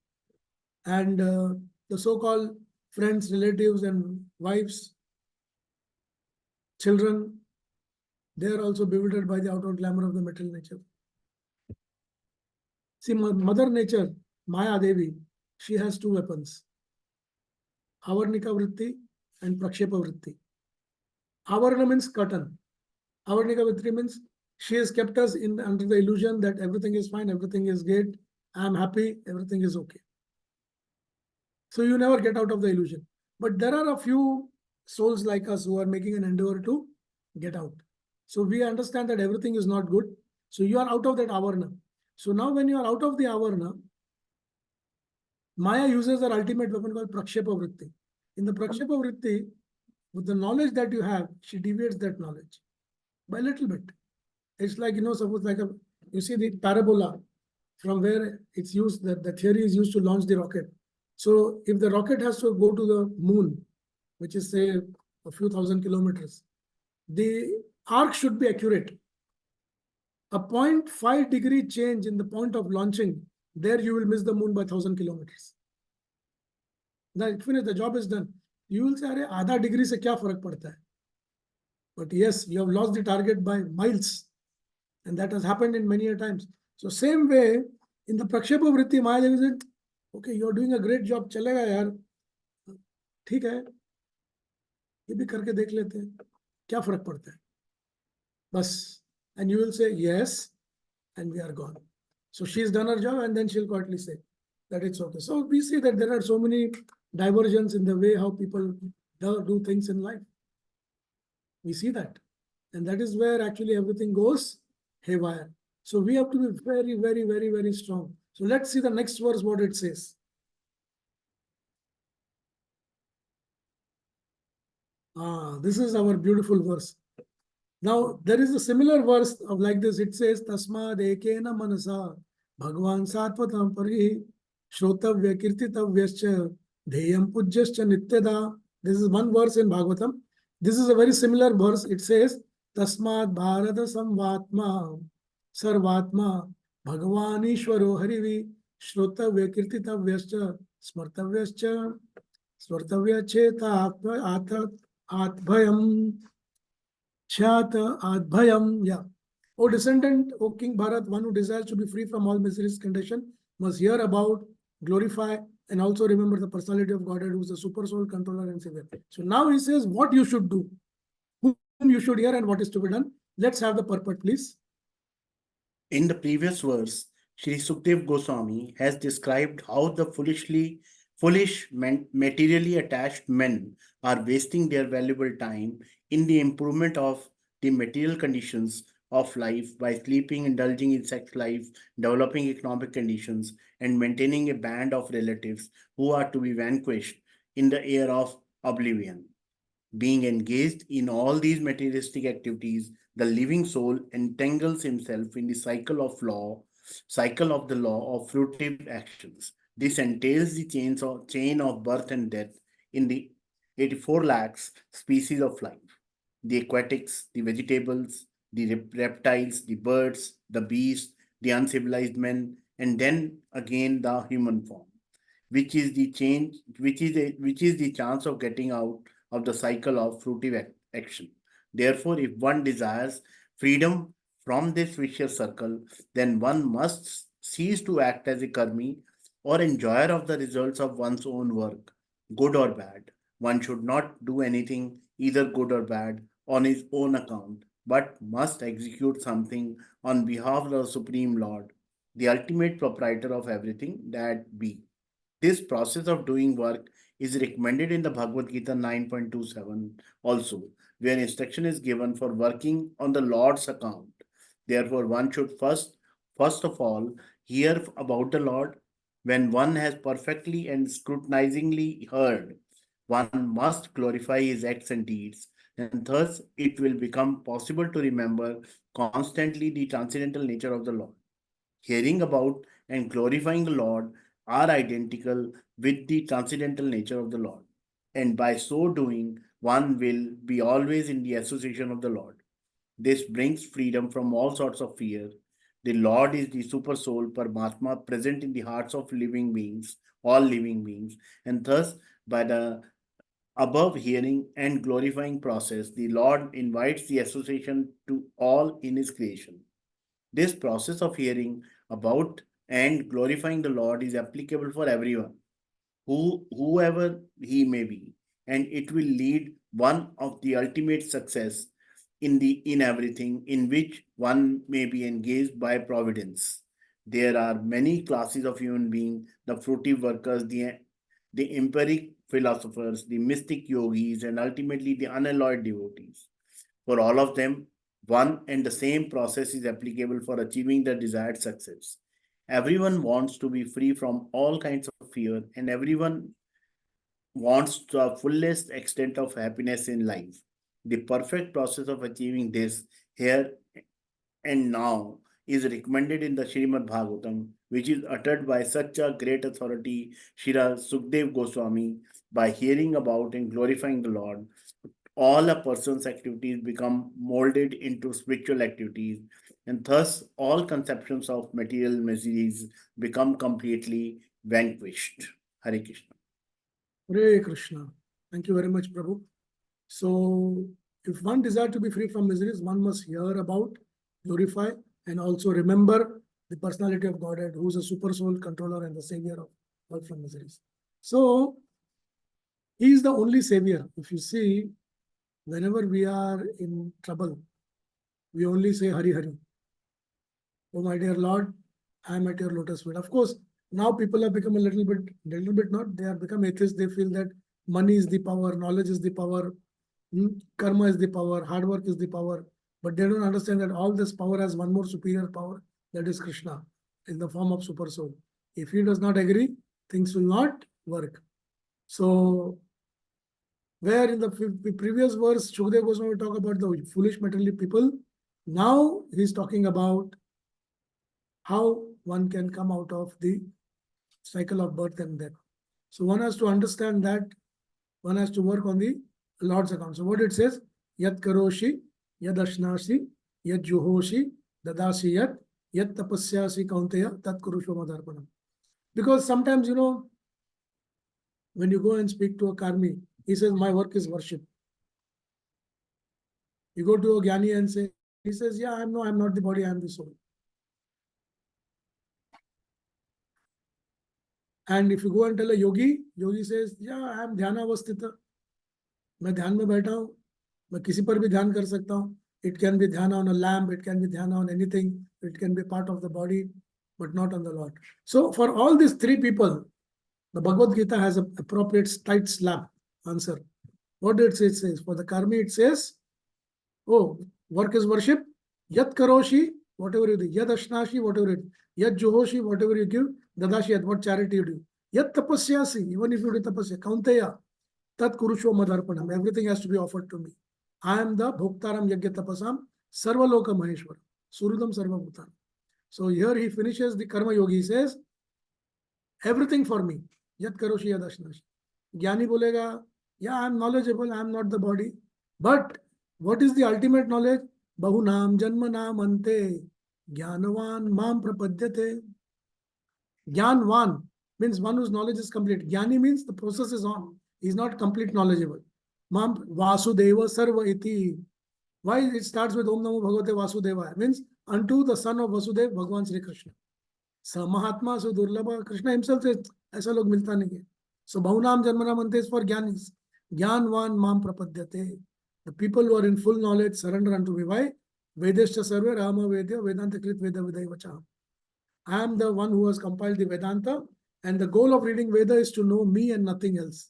And the so-called friends, relatives, and wives, children, they are also bewildered by the outward glamour of the material nature. See, Mother Nature, Maya Devi, she has two weapons, Avarnika Vritti and Prakshepa Vritti. Avarna means curtain. Avarnika Vritti means she has kept us in under the illusion that everything is fine, everything is good, I am happy, everything is okay. So you never get out of the illusion. But there are a few souls like us who are making an endeavor to get out. So we understand that everything is not good. So you are out of that avarna. So now when you are out of the avarna, Maya uses her ultimate weapon called Prakshepa Vritti. In the Prakshepa Vritti, with the knowledge that you have, she deviates that knowledge by a little bit. It's like, suppose like you see the parabola from where it's used, that the theory is used to launch the rocket. So if the rocket has to go to the moon, which is say a few thousand kilometers, the arc should be accurate. A 0.5 degree change in the point of launching, there you will miss the moon by 1,000 kilometers. Then finished, the job is done. You will say, "Arey, आधा degree से क्या फर्क पड़ता है?" But yes, you have lost the target by miles. And that has happened in many a times. So same way, in the Prakshepa Vritti, Maya Devi said, okay, you're doing a great job, चलेगा यार, ठीक है, ये भी करके देख लेते हैं, क्या फर्क पड़ता है? बस, and you will say yes, and we are gone. So she's done her job, and then she'll quietly say that it's okay. So we see that there are so many diversions in the way how people do things in life. We see that. And that is where actually everything goes haywire. So we have to be very, very, very, very strong. So let's see the next verse, what it says. This is our beautiful verse. Now, there is a similar verse of like this. It says, Tasmad ekena manasa Bhagwan Sarpatam Pari Shrotavya Kirtitavyascha Deyam Pujyascha Nityada. This is one verse in Bhagavatam. This is a very similar verse. It says, Tasmad Bharata Samvatma Sarvatma Bhagavan Ishwaro Harivi Shrotavya Kirtitavyascha Smartavyascha Smartavya Cheta Atbhayam Chata Adbhayam. Yeah. O descendant, O King Bharat, one who desires to be free from all miseries condition, must hear about, glorify, and also remember the personality of Godhead, who is the super soul, controller, and savior. So now he says what you should do, whom you should hear, and what is to be done. Let's have the purport, please. In the previous verse, Sri Sukdev Goswami has described how the materially attached men are wasting their valuable time in the improvement of the material conditions of life by sleeping, indulging in sex life, developing economic conditions, and maintaining a band of relatives who are to be vanquished in the air of oblivion. Being engaged in all these materialistic activities, the living soul entangles himself in the cycle of the law of fruitive actions. This entails the chain of birth and death in the 84 lakhs species of life. The aquatics, the vegetables, the reptiles, the birds, the beasts, the uncivilized men, and then again the human form, which is the chance of getting out of the cycle of fruitive action. Therefore, if one desires freedom from this vicious circle, then one must cease to act as a karmi or enjoyer of the results of one's own work, good or bad. One should not do anything, either good or bad, on his own account, but must execute something on behalf of the Supreme Lord, the ultimate proprietor of everything that be. This process of doing work is recommended in the Bhagavad Gita 9.27 also, where instruction is given for working on the Lord's account. Therefore, one should first of all hear about the Lord. When one has perfectly and scrutinizingly heard, one must glorify his acts and deeds, and thus it will become possible to remember constantly the transcendental nature of the Lord. Hearing about and glorifying the Lord are identical with the transcendental nature of the Lord, and by so doing, one will be always in the association of the Lord. This brings freedom from all sorts of fear. The Lord is the super soul, Paramatma, present in the hearts of living beings, all living beings, and thus, by the above hearing and glorifying process, the Lord invites the association to all in His creation. This process of hearing about and glorifying the Lord is applicable for everyone, whoever he may be, and it will lead one of the ultimate success in everything in which one may be engaged by providence. There are many classes of human beings: the fruitive workers, the empiric philosophers, the mystic yogis, and ultimately the unalloyed devotees. For all of them, one and the same process is applicable for achieving the desired success. Everyone wants to be free from all kinds of fear, and everyone wants the fullest extent of happiness in life. The perfect process of achieving this here and now is recommended in the Srimad Bhagavatam, which is uttered by such a great authority, Shri Sukdev Goswami. By hearing about and glorifying the Lord, all a person's activities become molded into spiritual activities, and thus all conceptions of material miseries become completely vanquished. Hare Krishna. Hare Krishna. Thank you very much, Prabhu. So, if one desires to be free from miseries, one must hear about, glorify, and also remember the personality of Godhead, who is a super soul controller and the savior of all from miseries. So, he is the only savior. If you see, whenever we are in trouble, we only say Hari Hari. Oh, my dear Lord, I am at your lotus feet. Of course, now people have become a little bit not, they have become atheists. They feel that money is the power, knowledge is the power, karma is the power, hard work is the power. But they don't understand that all this power has one more superior power, that is Krishna, in the form of super soul. If he does not agree, things will not work. So, where in the previous verse, Shukdev Goswami talk about the foolish material people, now he's talking about how one can come out of the cycle of birth and death. So one has to understand that one has to work on the Lord's account. So what it says, Yat karoshi, yad ashnashi, yad juhoshi, dadasi yat tapasyasi kaunteya, tat kurusho madarpanam. Because sometimes, when you go and speak to a karmi, he says, my work is worship. You go to a Jnani and say, he says, yeah, I'm not the body, I'm the soul. And if you go and tell a yogi says, yeah, I am dhyanavastita. मैं ध्यान में बैठा हूँ, मैं किसी पर भी ध्यान कर सकता हूँ. It can be dhyana on a lamp, it can be dhyana on anything, it can be part of the body, but not on the Lord. So for all these three people, the Bhagavad Gita has an appropriate tight slap answer. What did it say? For the karmi, it says, oh, work is worship. Yat karoshi, whatever you do. Yad ashnashi, whatever you do. Yad juhoshi, whatever you give. Dadashi, what charity you do. Yat tapasyasi, even if you do tapasya. Kaunteya, tat kurusho madharpanam. Everything has to be offered to me. I am the bhoktaram yagya tapasam, sarvaloka maheshwar. Surudam sarva bhutanam. So here he finishes the karma yogi. He says, everything for me. Yat karoshi, yad ashnashi. Jnani bolega, yeah, I am knowledgeable, I am not the body. But what is the ultimate knowledge? Bahunam janmanam ante jnanavan mam prapadyate. Jnanvan means one whose knowledge is complete. Jnani means the process is on. He is not complete knowledgeable. Mam Vasudeva Sarva iti. Why it starts with Om Namo Bhagavate Vasudeva? Means unto the son of Vasudeva, Bhagavan Sri Krishna. Sa Mahatma so Durlabha. Krishna himself says, aisa log milta nahi hai. So Bahunam Janmanam ante is for Jnanis. Jnanvan mam prapadyate. The people who are in full knowledge surrender unto me. Why? Vedeshcha sarve Rama Vedya Vedanta Krit Veda Vidai Vacham. I am the one who has compiled the Vedanta, and the goal of reading Veda is to know me and nothing else.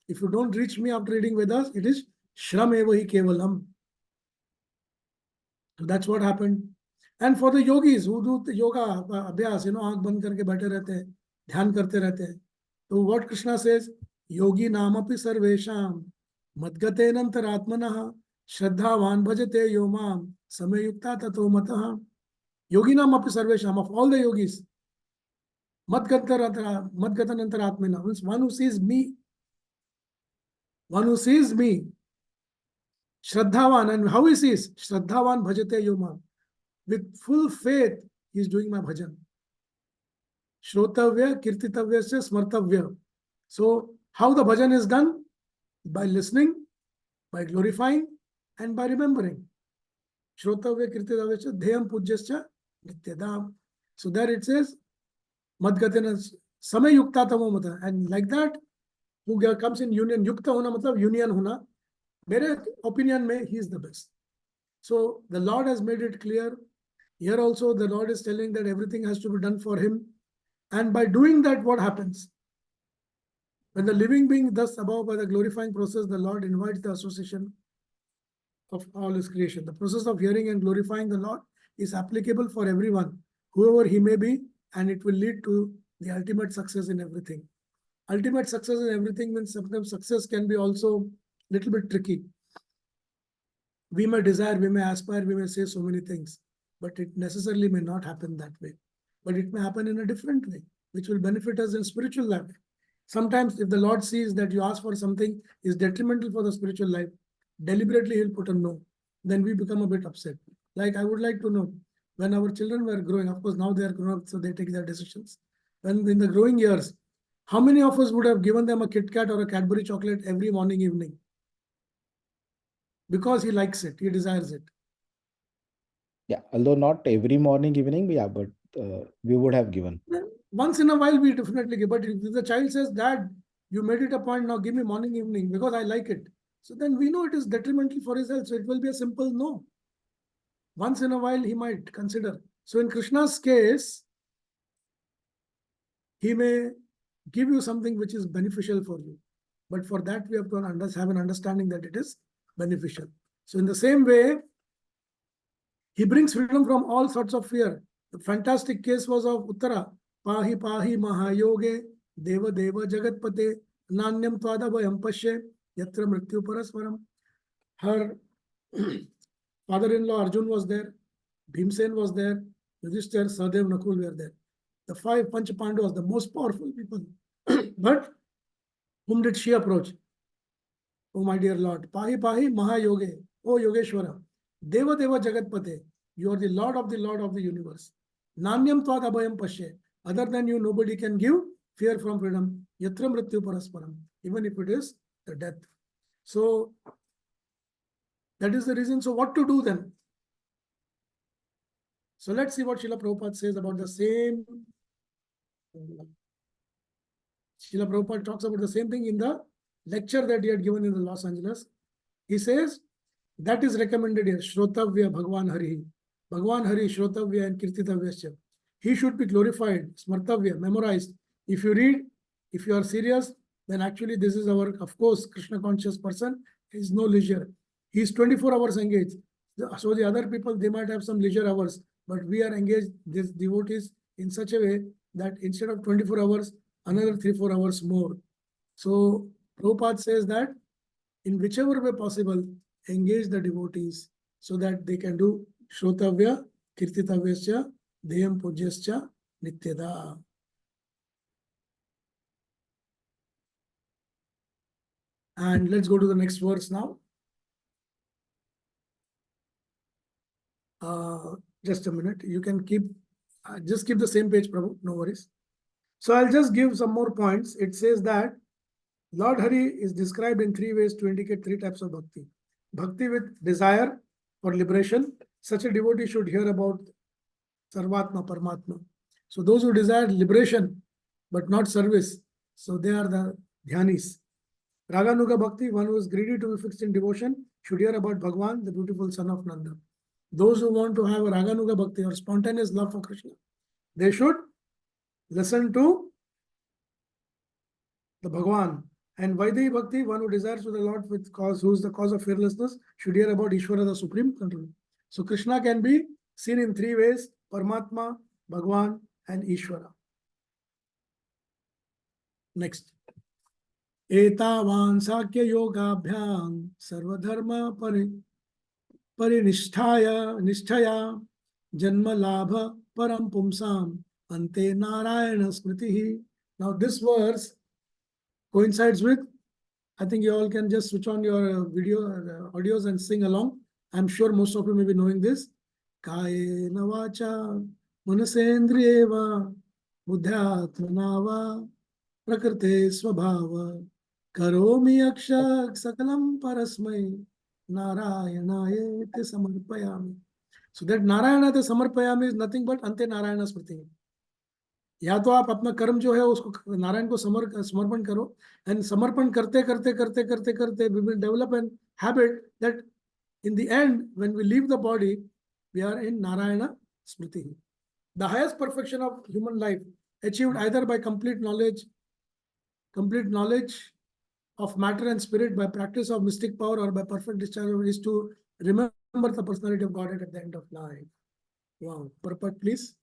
If you don't reach me after reading Vedas, it is Shram eva hi kevalam. So that's what happened. And for the yogis who do the yoga abhyas, aankh band karke baithe rehte hain, dhyan karte rehte hain. So what Krishna says, Yogi namapi sarvesham madgatenantaratmanah shraddhavan bhajate yomam samayukta tato matah. Yogi namapi sarvesham, of all the yogis, madgatanantaratmana means one who sees me. One who sees me. Shraddhavan, and how he sees? Shraddhavan bhajate yomam. With full faith, he is doing my bhajan. Shrotavya, kirtitavya, smartavya. So, how the bhajan is done? By listening, by glorifying, and by remembering. Shrotavya, kirtitavya, dheyam pujyascha nityadam. So there it says, madgatena samay yukta tamomata. And like that, who comes in union, yukta hona matlab union hona. Mere opinion mein, he is the best. So the Lord has made it clear. Here also the Lord is telling that everything has to be done for him. And by doing that, what happens? When the living being thus above by the glorifying process, the Lord invites the association of all his creation. The process of hearing and glorifying the Lord is applicable for everyone, whoever he may be, and it will lead to the ultimate success in everything. Ultimate success in everything means sometimes success can be also a little bit tricky. We may desire, we may aspire, we may say so many things, but it necessarily may not happen that way. But it may happen in a different way, which will benefit us in spiritual life. Sometimes if the Lord sees that you ask for something is detrimental for the spiritual life, deliberately he'll put a no. Then we become a bit upset. Like I would like to know, when our children were growing, of course now they are grown up, so they take their decisions. When in the growing years, how many of us would have given them a Kit Kat or a Cadbury chocolate every morning, evening? Because he likes it, he desires it. Yeah, although not every morning, evening, yeah, but we would have given. Once in a while, we definitely give. But if the child says, Dad, you made it a point, now give me morning, evening, because I like it. So then we know it is detrimental for his health. So it will be a simple no. Once in a while, he might consider. So in Krishna's case, he may give you something which is beneficial for you. But for that, we have to have an understanding that it is beneficial. So in the same way, he brings freedom from all sorts of fear. The fantastic case was of Uttara. Pahi pahi mahayoge deva deva jagatpate nanyam tvada vayam pashe yatra mrityu parasvaram. Her father-in-law Arjun was there, Bhimsen was there, Yudhishthir, Sahadev, Nakul were there. The 5 Pancha Pandavas, the most powerful people. But whom did she approach? Oh my dear Lord, Pahi Pahi Mahayoge, oh Yogeshwara, Deva Deva Jagatpate, you are the Lord of the universe. Nanyam Tvad Abhayam Pashe, other than you, nobody can give fear from freedom. Yatra Mrityu Parasparam, even if it is the death. So that is the reason. So what to do then? So let's see what Srila Prabhupada says about the same. Srila Prabhupada talks about the same thing in the lecture that he had given in the Los Angeles. He says that is recommended here. Shrotavya Bhagwan Hari. Bhagwan Hari, Shrotavya and Kirtitavya. He should be glorified, Smartavya, memorized. If you read, if you are serious, then actually this is our, of course, Krishna conscious person. He is no leisure. He is 24 hours engaged. So the other people, they might have some leisure hours, but we are engaged, these devotees, in such a way that instead of 24 hours, another 3-4 hours more. So Prabhupada says that in whichever way possible, engage the devotees so that they can do Shrotavya, Kirtitavyascha, Deyam Pujyascha, Nityada. And let's go to the next verse now. Just a minute. You can keep, just keep the same page, Prabhu. No worries. So I'll just give some more points. It says that Lord Hari is described in 3 ways to indicate 3 types of bhakti. Bhakti with desire for liberation. Such a devotee should hear about Sarvatma, Paramatma. So those who desire liberation but not service, so they are the dhyanis. Raganuga Bhakti, one who is greedy to be fixed in devotion, should hear about Bhagwan, the beautiful son of Nanda. Those who want to have a Raganuga Bhakti or spontaneous love for Krishna, they should listen to the Bhagwan. And Vaidehi Bhakti, one who desires to the Lord with cause, who is the cause of fearlessness, should hear about Ishvara, the supreme controller. So Krishna can be seen in 3 ways: Paramatma, Bhagwan, and Ishvara. Next. एतावान् साख्य योगाभ्याम सर्वधर्म परिनिष्ठाय निष्ठया जन्म लाभ param pumsam ante narayana smritihi. Now this verse coincides with, I think you all can just switch on your video audios and sing along. I'm sure most of you may be knowing this. Kayena vacha manasendriyeva buddhyatmana va prakrite svabhava karomi akshak sakalam parasmai narayanaye te samarpayami. So that Narayana te samarpayami is nothing but ante Narayana smriti. या तो आप अपना कर्म जो है उसको नारायण को समर्पण करो, एंड समर्पण करते करते करते करते करते we will develop an habit that in the end when we leave the body we are in Narayana Smriti. The highest perfection of human life achieved either by complete knowledge of matter and spirit, by practice of mystic power, or by perfect discharge is to remember the personality of Godhead at the end of life. Wow. Purport, please.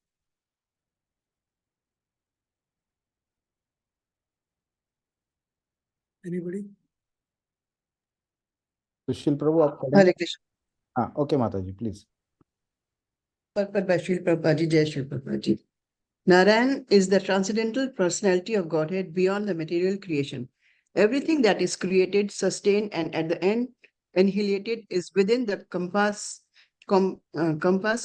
Anybody? सुशील प्रभु आप Hare पढ़ेंगे? Krishna. हाँ, okay माता जी please. Purport by Srila Prabhupada Ji, Jai Srila Prabhupada Ji. Narayan is the transcendental personality of Godhead beyond the material creation. Everything that is created, sustained, and at the end annihilated is within the compass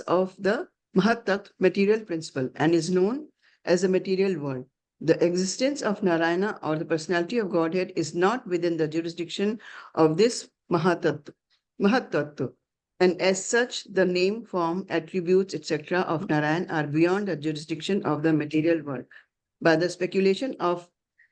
of the Mahatat material principle and is known as the material world. The existence of Narayana or the personality of Godhead is not within the jurisdiction of this Mahatat. And as such, the name, form, attributes, etc. of Narayan are beyond the jurisdiction of the material world. By the speculation of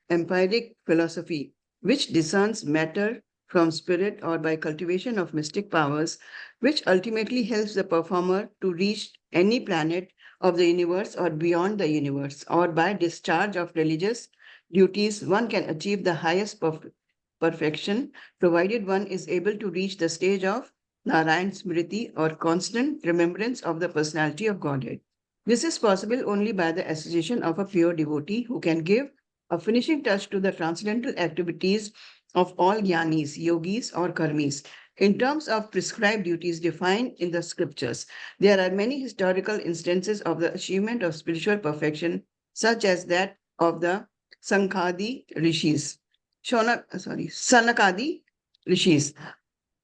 empiric philosophy, which discerns matter from spirit, or by cultivation of mystic powers, which ultimately helps the performer to reach any planet of the universe or beyond the universe, or by discharge of religious duties, one can achieve the highest perfection, provided one is able to reach the stage of Narayan Smriti, or constant remembrance of the personality of Godhead. This is possible only by the association of a pure devotee who can give a finishing touch to the transcendental activities of all jnanis, yogis, or karmis. In terms of prescribed duties defined in the scriptures, there are many historical instances of the achievement of spiritual perfection, such as that of the Sankhadi Rishis, Sanakadi Rishis,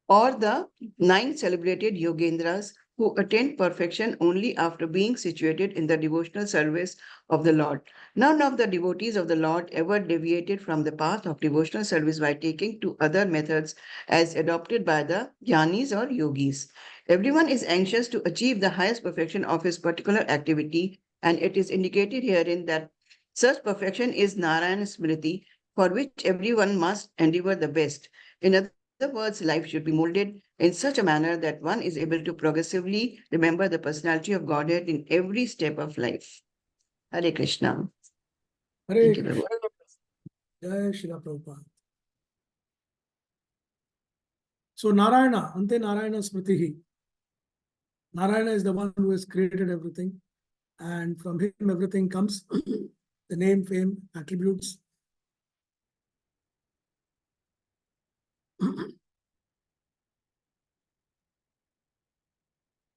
or the 9 celebrated Yogendras who attained perfection only after being situated in the devotional service of the Lord. None of the devotees of the Lord ever deviated from the path of devotional service by taking to other methods as adopted by the jnanis or yogis. Everyone is anxious to achieve the highest perfection of his particular activity, and it is indicated herein that such perfection is Narayana Smriti, for which everyone must endeavor the best. In other words, life should be molded in such a manner that one is able to progressively remember the personality of Godhead in every step of life. Hare Krishna. Hare Thank you, Krishna. Prabhu. Jai Srila Prabhupada. So Narayana, ante Narayana Smritihi. Narayana is the one who has created everything, and from him everything comes. The name, fame, attributes.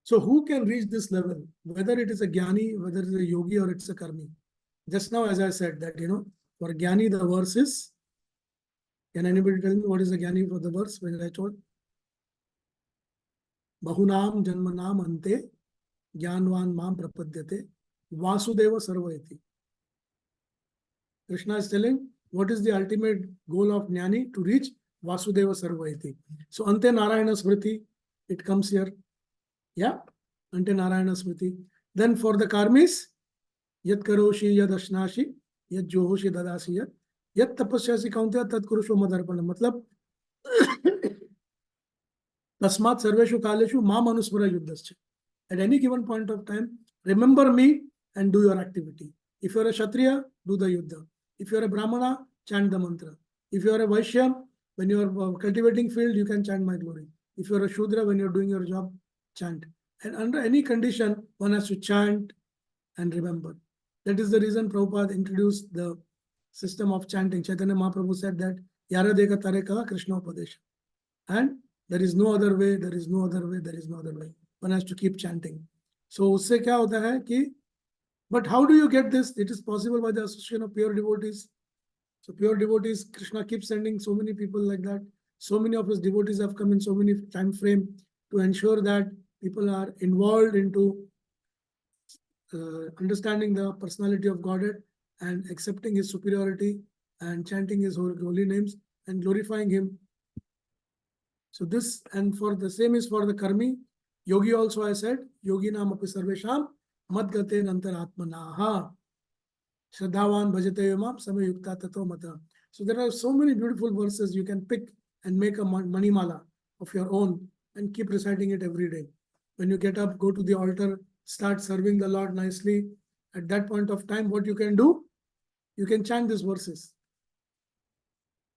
So who can reach this level? Whether it is a jnani, whether it is a yogi, or it's a karmi. Just now, as I said that, for jnani, the verse is, can anybody tell me what is the jnani for the verse when I told? Bahunam janmanam ante jnanvan mam prapadyate vasudeva sarvaiti. Krishna is telling what is the ultimate goal of jnani? To reach Vasudeva sarvaiti. So ante Narayana Smriti, it comes here. Yeah, ante Narayana Smriti. Then for the karmis, yat karoshi yad ashnashi yad johoshi dadasi yat tapasyasi kauntya tat kurusho madarpana. Matlab tasmat sarveshu kaleshu mam anusmara yuddhascha. At any given point of time, remember me and do your activity. If you are a Kshatriya, do the yuddha. If you are a Brahmana, chant the mantra. If you are a Vaishya, when you are cultivating field, you can chant my glory. If you are a Shudra, when you are doing your job, chant. And under any condition, one has to chant and remember. That is the reason Prabhupada introduced the system of chanting. Chaitanya Mahaprabhu said that Yara Deka Tareka Krishna Upadesha. And there is no other way, there is no other way, there is no other way. One has to keep chanting. So उससे क्या होता है कि, but how do you get this? It is possible by the association of pure devotees. So pure devotees, Krishna keeps sending so many people like that. So many of his devotees have come in so many time frame to ensure that people are involved into understanding the personality of Godhead and accepting his superiority and chanting his holy names and glorifying him. So this, and for the same is for the karmi. Yogi also I said, yogi nam api sarvesham madgate nantaratmanaha shraddhavan bhajate yamam samayukta tato mata. So there are so many beautiful verses you can pick and make a manimala of your own and keep reciting it every day. When you get up, go to the altar, start serving the Lord nicely. At that point of time, what you can do? You can chant these verses.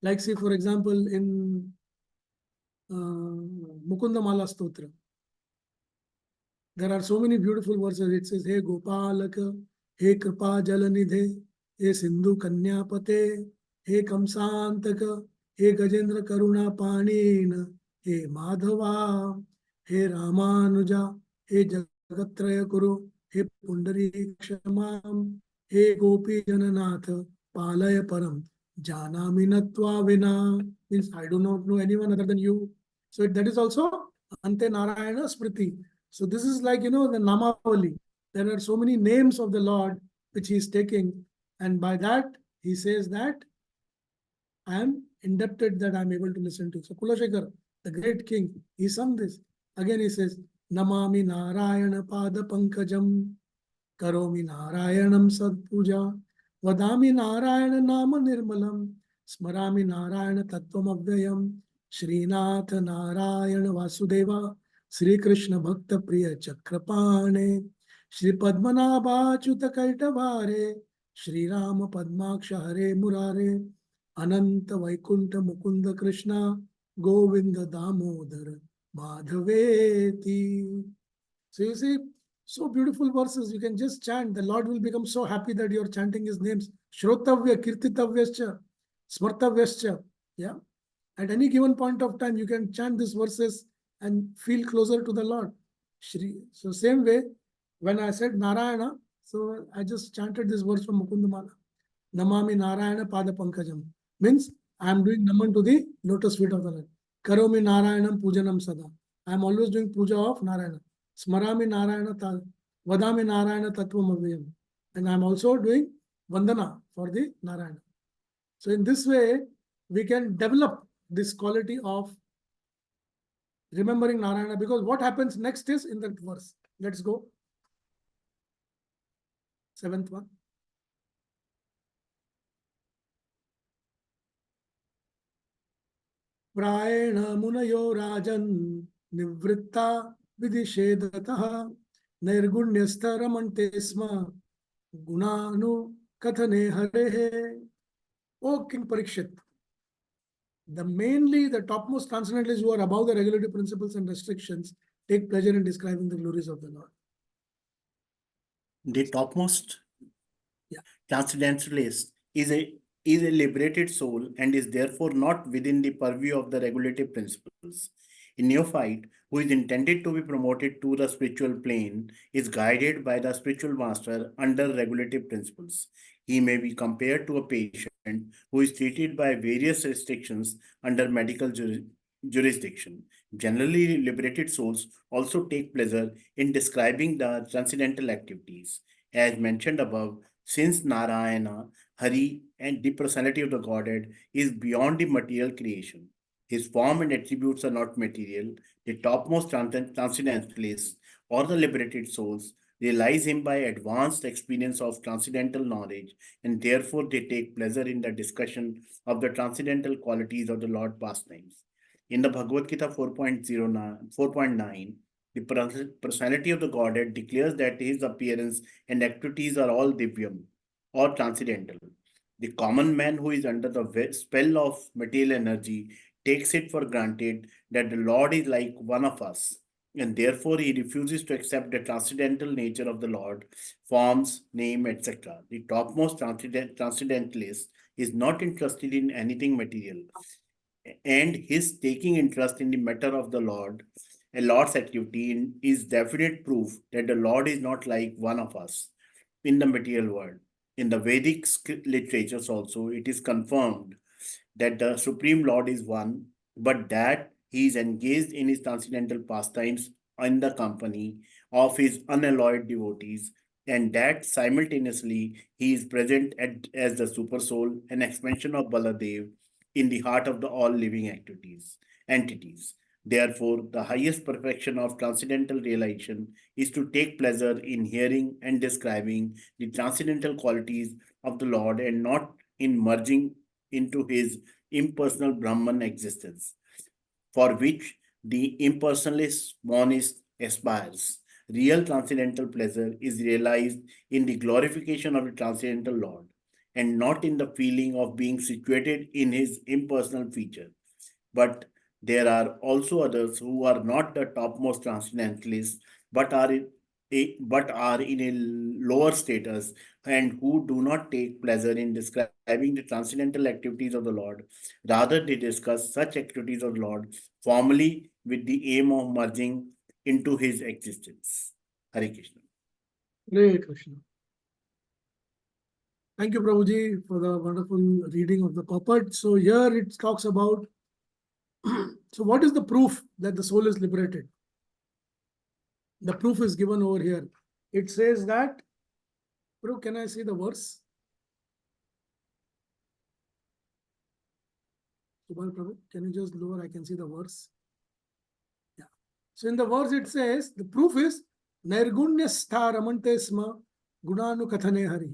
Like say, for example, in Mukunda Mala Stotra, there are so many beautiful verses. It says, Hey Gopalaka, Hey Kripa Jalanidhe, Hey Sindhu Kanyapate, Hey Kamsantaka, Hey Gajendra Karuna Panina, Hey Madhava, Hey Ramanuja, Hey Jagatraya Kuru, Hey Pundari Kshamam, Hey Gopi Jananath, Palaya Param, Jana Minatva Vina, means I do not know anyone other than you. So that is also Ante Narayana Smriti. So this is like, the Namavali. There are so many names of the Lord which he is taking. And by that, he says that I am indebted that I am able to listen to. So Kulashekar, the great king, he sung this. Again he says, Namami Narayana Pada Pankajam, Karomi Narayanam Sadpuja, Vadami Narayana Nama Nirmalam, Smarami Narayana Tattvam Abhyayam, Srinath Narayana Vasudeva, Sri Krishna Bhakta Priya Chakrapane, Sri Padmanabha Chuta Kaitavare, Sri Rama Padmaksha Hare Murare, Ananta Vaikunta Mukunda Krishna, Govinda Damodar Madhaveti. So you see, so beautiful verses. You can just chant. The Lord will become so happy that you are chanting his names. Shrotavya, Kirtitavyascha, Smartavyascha. Yeah. At any given point of time, you can chant these verses and feel closer to the Lord. Shri. So same way, when I said Narayana, so I just chanted this verse from Mukundamala. Namami Narayana Pada Pankajam. Means I am doing Naman to the lotus feet of the Lord. Karomi Narayanam Pujanam Sada. I am always doing puja of Narayana. Smarami Narayana Vadami Narayana Tattvam Avyayam. And I am also doing Vandana for the Narayana. So in this way, we can develop this quality of remembering Narayana, because what happens next is in that verse. Let's go. 7th one. प्रायण मुनयो राजन् निवृत्ता विदिशेदतः नैर्गुण्यस्तरमन्ते स्म गुणानु कथने हरेः. O King Parikshit, the topmost transcendentalists who are above the regulatory principles and restrictions take pleasure in describing the glories of the Lord. The topmost Yeah. transcendentalist is a liberated soul and is therefore not within the purview of the regulative principles. A neophyte who is intended to be promoted to the spiritual plane is guided by the spiritual master under regulative principles. He may be compared to a patient who is treated by various restrictions under medical jurisdiction. Generally, liberated souls also take pleasure in describing the transcendental activities. As mentioned above, since Narayana, Hari, and the personality of the Godhead is beyond the material creation, his form and attributes are not material, the topmost transcendentalists or the liberated souls realize him by advanced experience of transcendental knowledge, and therefore they take pleasure in the discussion of the transcendental qualities of the Lord pastimes. In the Bhagavad Gita 4.9, the personality of the Godhead declares that his appearance and activities are all divyam or transcendental. The common man who is under the spell of material energy takes it for granted that the Lord is like one of us, and therefore he refuses to accept the transcendental nature of the Lord, forms, name, etc. The topmost transcendentalist is not interested in anything material, and his taking interest in the matter of the Lord, a Lord's activity, is definite proof that the Lord is not like one of us in the material world. In the Vedic literatures also, it is confirmed that the Supreme Lord is one, but that he is engaged in his transcendental pastimes in the company of his unalloyed devotees, and that simultaneously he is present as the super soul, an expansion of Baladev in the heart of the all living entities. Therefore, the highest perfection of transcendental realization is to take pleasure in hearing and describing the transcendental qualities of the Lord and not in merging into his impersonal Brahman existence, for which the impersonalist monist aspires. Real transcendental pleasure is realized in the glorification of the transcendental Lord, and not in the feeling of being situated in his impersonal feature. But there are also others who are not the topmost transcendentalists, but are in a lower status, and who do not take pleasure in describing the transcendental activities of the Lord. Rather, they discuss such activities of the Lord formally with the aim of merging into his existence. Hare Krishna. Hare Krishna. Thank you, Prabhuji, for the wonderful reading of the purport. So here it talks about, so what is the proof that the soul is liberated? The proof is given over here. It says that, Prabhu, can I see the verse? Subal Prabhu, can you just lower? I can see the verse. Yeah. So in the verse it says, the proof is, Nairgunyastha ramante sma gunanu kathane hari.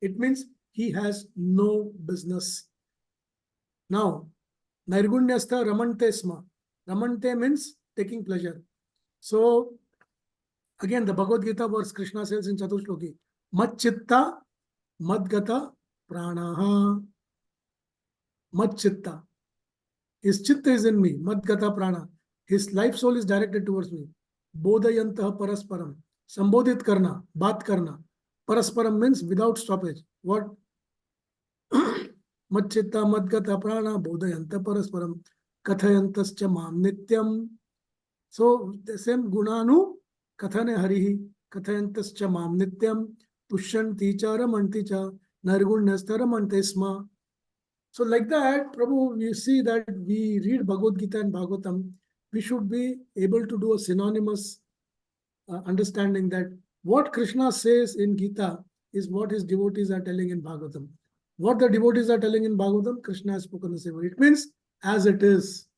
It means he has no business. Now, Nairgunyastha ramante sma. Ramante means taking pleasure. So, again, the Bhagavad Gita verse Krishna says in Chatushloki, Mat chitta, mad gata, pranaha. Mat chitta. His chitta is in me, mad gata prana. His life soul is directed towards me. Bodhayantah parasparam. Sambodhit karna, baat karna. Parasparam means without stoppage. What? Mat chitta, mad gata prana, bodhayantah parasparam. Kathayantascha mam nityam. So the same gunanu kathane harihi kathayantascha mam nityam tushyanti cha ramanti cha nargunyastha ramante sma. So like that, Prabhu, we see that we read Bhagavad Gita and Bhagavatam, we should be able to do a synonymous understanding that what Krishna says in Gita is what his devotees are telling in Bhagavatam. What the devotees are telling in Bhagavatam, Krishna has spoken the same way. It means as it is.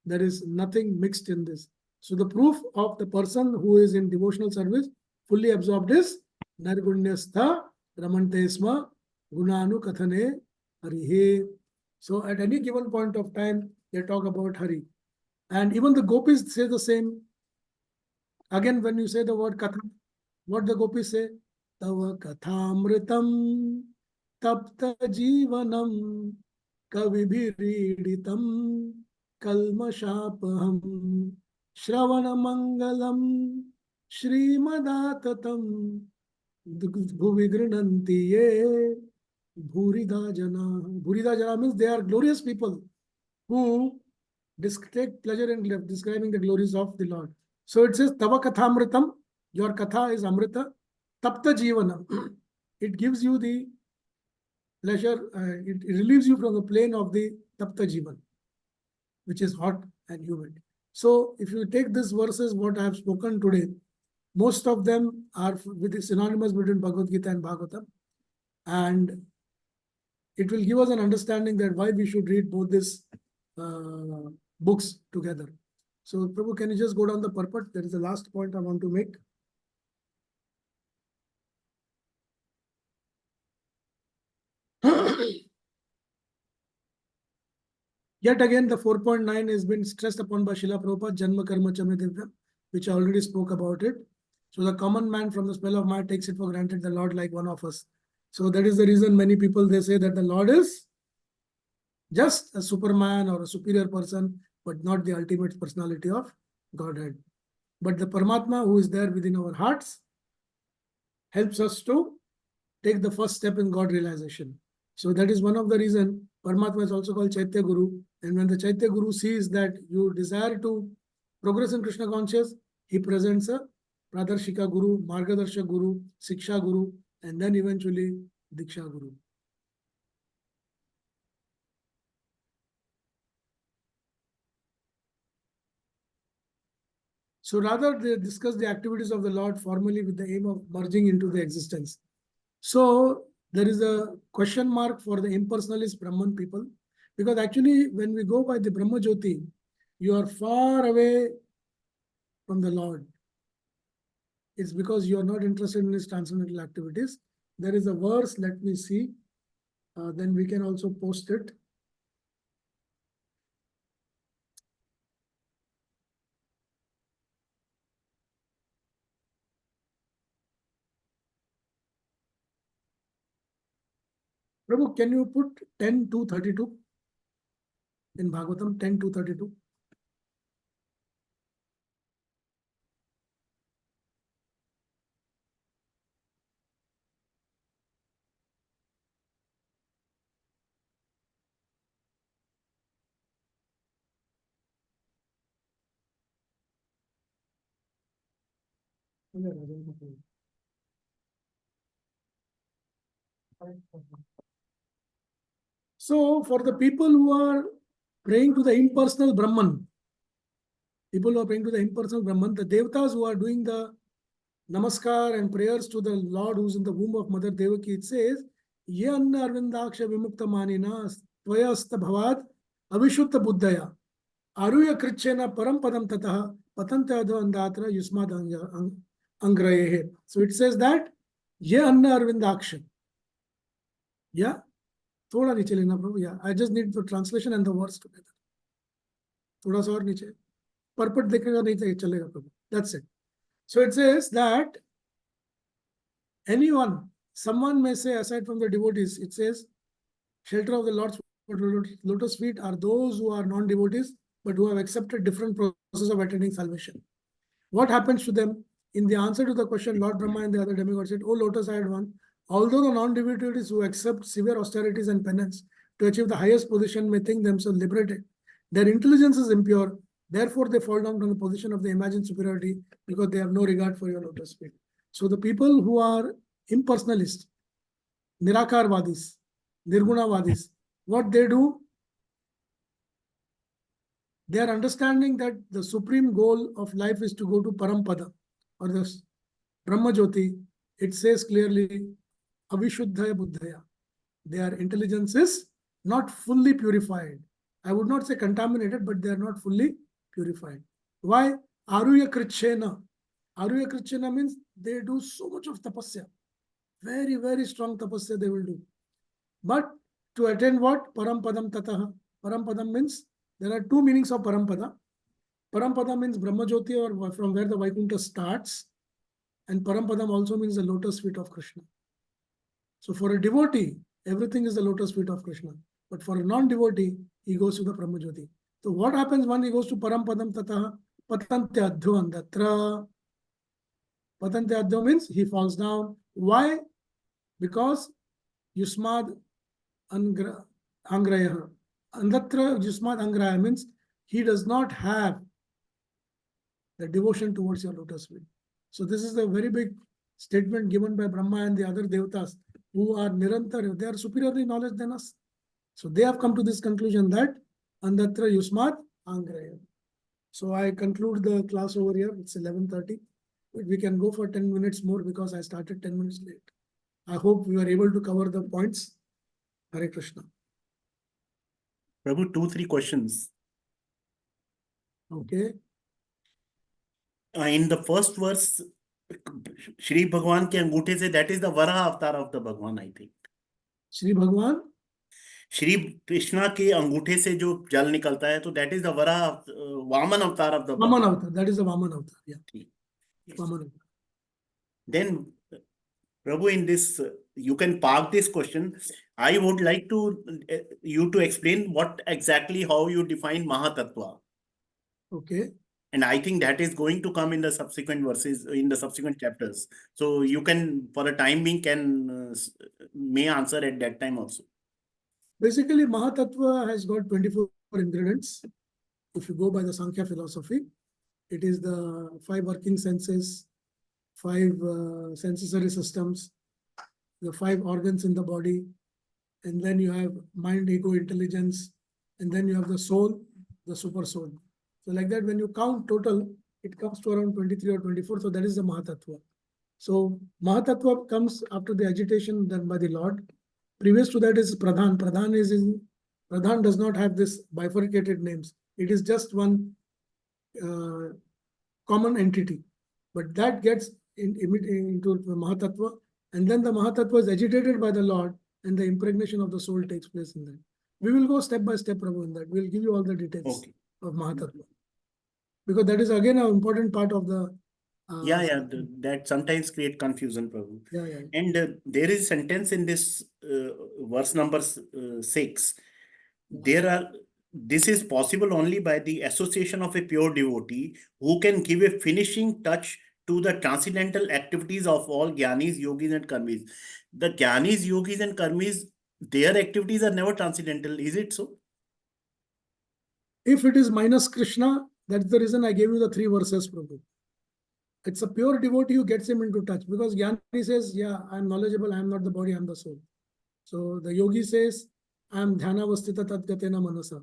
There is nothing mixed in this. So the proof of the person who is in devotional service, fully absorbed, is Nargunyastha Ramantesma Gunanu Kathane Harihe. So at any given point of time, they talk about Hari. And even the gopis say the same. Again, when you say the word Katha, what the gopis say? Tava Kathamritam Tapta Jivanam Kavibhiriditam Kalmashapaham Shravana Mangalam Srimadatam Bhuvigrinanti Ye Bhurida Jana. Bhurida Jana means they are glorious people who take pleasure in describing the glories of the Lord. So it says Tava Kathamritam, your Katha is Amrita, Tapta Jivanam. It gives you the pleasure, it relieves you from the plane of the Tapta Jivan, which is hot and humid. So if you take these verses, what I have spoken today, most of them are with the synonymous between Bhagavad Gita and Bhagavatam. And it will give us an understanding that why we should read both these books together. So Prabhu, can you just go down the purport? There is the last point I want to make. Yet again, the 4.9 has been stressed upon by Srila Prabhupada, Janma Karma Chame Divyam, which I already spoke about it. So the common man from the spell of Maya takes it for granted the Lord like one of us. So that is the reason many people, they say that the Lord is just a superman or a superior person, but not the ultimate personality of Godhead. But the Paramatma who is there within our hearts helps us to take the first step in God realization. So that is one of the reason Paramatma is also called Chaitya Guru. And when the Chaitya Guru sees that you desire to progress in Krishna consciousness, he presents a Pradarshika Guru, Margadarshak Guru, Siksha Guru, and then eventually Diksha Guru. So rather they discuss the activities of the Lord formally with the aim of merging into the existence. So there is a question mark for the impersonalist Brahman people, because actually when we go by the Brahma Jyoti, you are far away from the Lord. It's because you are not interested in his transcendental activities. There is a verse, let me see, then we can also post it. Prabhu, can you put 10:2:32 in Bhagavatam, 10:2:32? So for the people who are praying to the impersonal Brahman, people who are praying to the impersonal Brahman, the Devatas who are doing the Namaskar and prayers to the Lord who's in the womb of Mother Devaki, it says, Ye anna arvindaksha vimukta manina tvayasta bhavad avishuddha buddhaya aruya krichena param padam tataha patante adho andatra yusmad angrayehe. So it says that Ye anna arvindaksha. Yeah. थोड़ा नीचे लेना प्रभु. Yeah, I just need the translation and the words together. थोड़ा सा और नीचे. Purport देखेगा नहीं तो चलेगा प्रभु. That's it. So it says that anyone, someone may say aside from the devotees, it says shelter of the Lord's lotus feet are those who are non-devotees but who have accepted different process of attaining salvation. What happens to them? In the answer to the question, Lord Brahma and the other demigods said, O lotus-eyed one, although the non-devotees who accept severe austerities and penance to achieve the highest position may think themselves liberated, their intelligence is impure, therefore they fall down from the position of the imagined superiority because they have no regard for your lotus feet. So the people who are impersonalists, Nirakarvadis, Nirgunavadis, what they do, they are understanding that the supreme goal of life is to go to Parampada or the Brahma Jyoti. It says clearly, Avishuddhaya Buddhaya. Their intelligence is not fully purified. I would not say contaminated, but they are not fully purified. Why? Aruya Krichena. Aruya Krichena means they do so much of tapasya. Very, very strong tapasya they will do. But to attain what? Parampadam tataha. Parampadam means, there are two meanings of Parampada. Parampada means Brahma Jyoti, or from where the Vaikuntha starts. And Parampadam also means the lotus feet of Krishna. So for a devotee, everything is the lotus feet of Krishna. But for a non-devotee, he goes to the Brahma Jyoti. So what happens when he goes to Parampadam tataha? Patante adhyo andatra. Patante adhyo means he falls down. Why? Because Yusmad Angraya. Andatra Yusmad Angraya means he does not have the devotion towards your lotus feet. So this is a very big statement given by Brahma and the other devatas who are nirantar. They are superiorly knowledge than us. So they have come to this conclusion that Andatra Yusmad Angraya. So I conclude the class over here. It's 11:30. But we can go for 10 minutes more because I started 10 minutes late. I hope we were able to cover the points. Hare Krishna. Prabhu, 2-3 questions. Okay. In the first verse, Shri Bhagwan ke anguthe se, that is the Varaha avatar of the Bhagwan, I think. Shri Bhagwan. Shri Krishna के अंगूठे से जो जल निकलता है, तो that is the Varaha Vaman avatar of the Vaman Bhagwan. avatar. That is the Vaman avatar. Yeah. Yes. Vaman avatar. Then, Prabhu, in this, you can park this question. I would like to you to explain what exactly how you define Mahatattva. Okay. And I think that is going to come in the subsequent verses, in the subsequent chapters. So you can, for a time being, may answer at that time also. Basically, Mahatattva has got 24 ingredients. If you go by the Sankhya philosophy, it is the 5 working senses, 5 sensory systems, the 5 organs in the body, and then you have mind, ego, intelligence, and then you have the soul, the super soul. So like that, when you count total, it comes to around 23 or 24. So that is the Mahatattva. So Mahatattva comes after the agitation done by the Lord. Previous to that is Pradhan. Pradhan does not have this bifurcated names. It is just one common entity. But that gets into the Mahatattva, and then the Mahatattva is agitated by the Lord, and the impregnation of the soul takes place in that. We will go step by step, Prabhu, in that. We'll give you all the details of Mahatattva. Because that is again an important part of the that sometimes create confusion, Prabhu. Yeah. And there is sentence in this verse number 6. This is possible only by the association of a pure devotee who can give a finishing touch to the transcendental activities of all Jnanis, Yogis, and Karmis. The Jnanis, Yogis, and Karmis, their activities are never transcendental. Is it so? If it is minus Krishna, that's the reason I gave you the 3 verses, Prabhu. It's a pure devotee who gets him into touch, because Jnani says, yeah, I'm knowledgeable, I'm not the body, I'm the soul. So the yogi says, I'm dhyana vastita tadgatena manasa.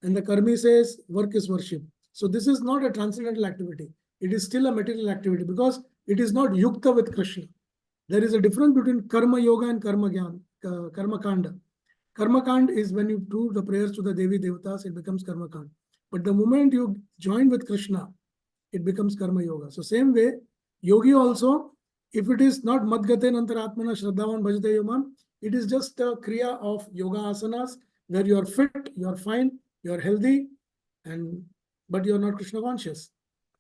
And the karmi says, work is worship. So this is not a transcendental activity. It is still a material activity, because it is not yukta with Krishna. There is a difference between karma yoga and karma kanda. Karma kand is when you do the prayers to the Devi Devatas, it becomes karma kand. But the moment you join with Krishna, it becomes karma yoga. So same way, yogi also, if it is not madgate nantaratmana shraddhavan bhajate yomam, it is just a kriya of yoga asanas, where you are fit, you are fine, you are healthy, but you are not Krishna conscious.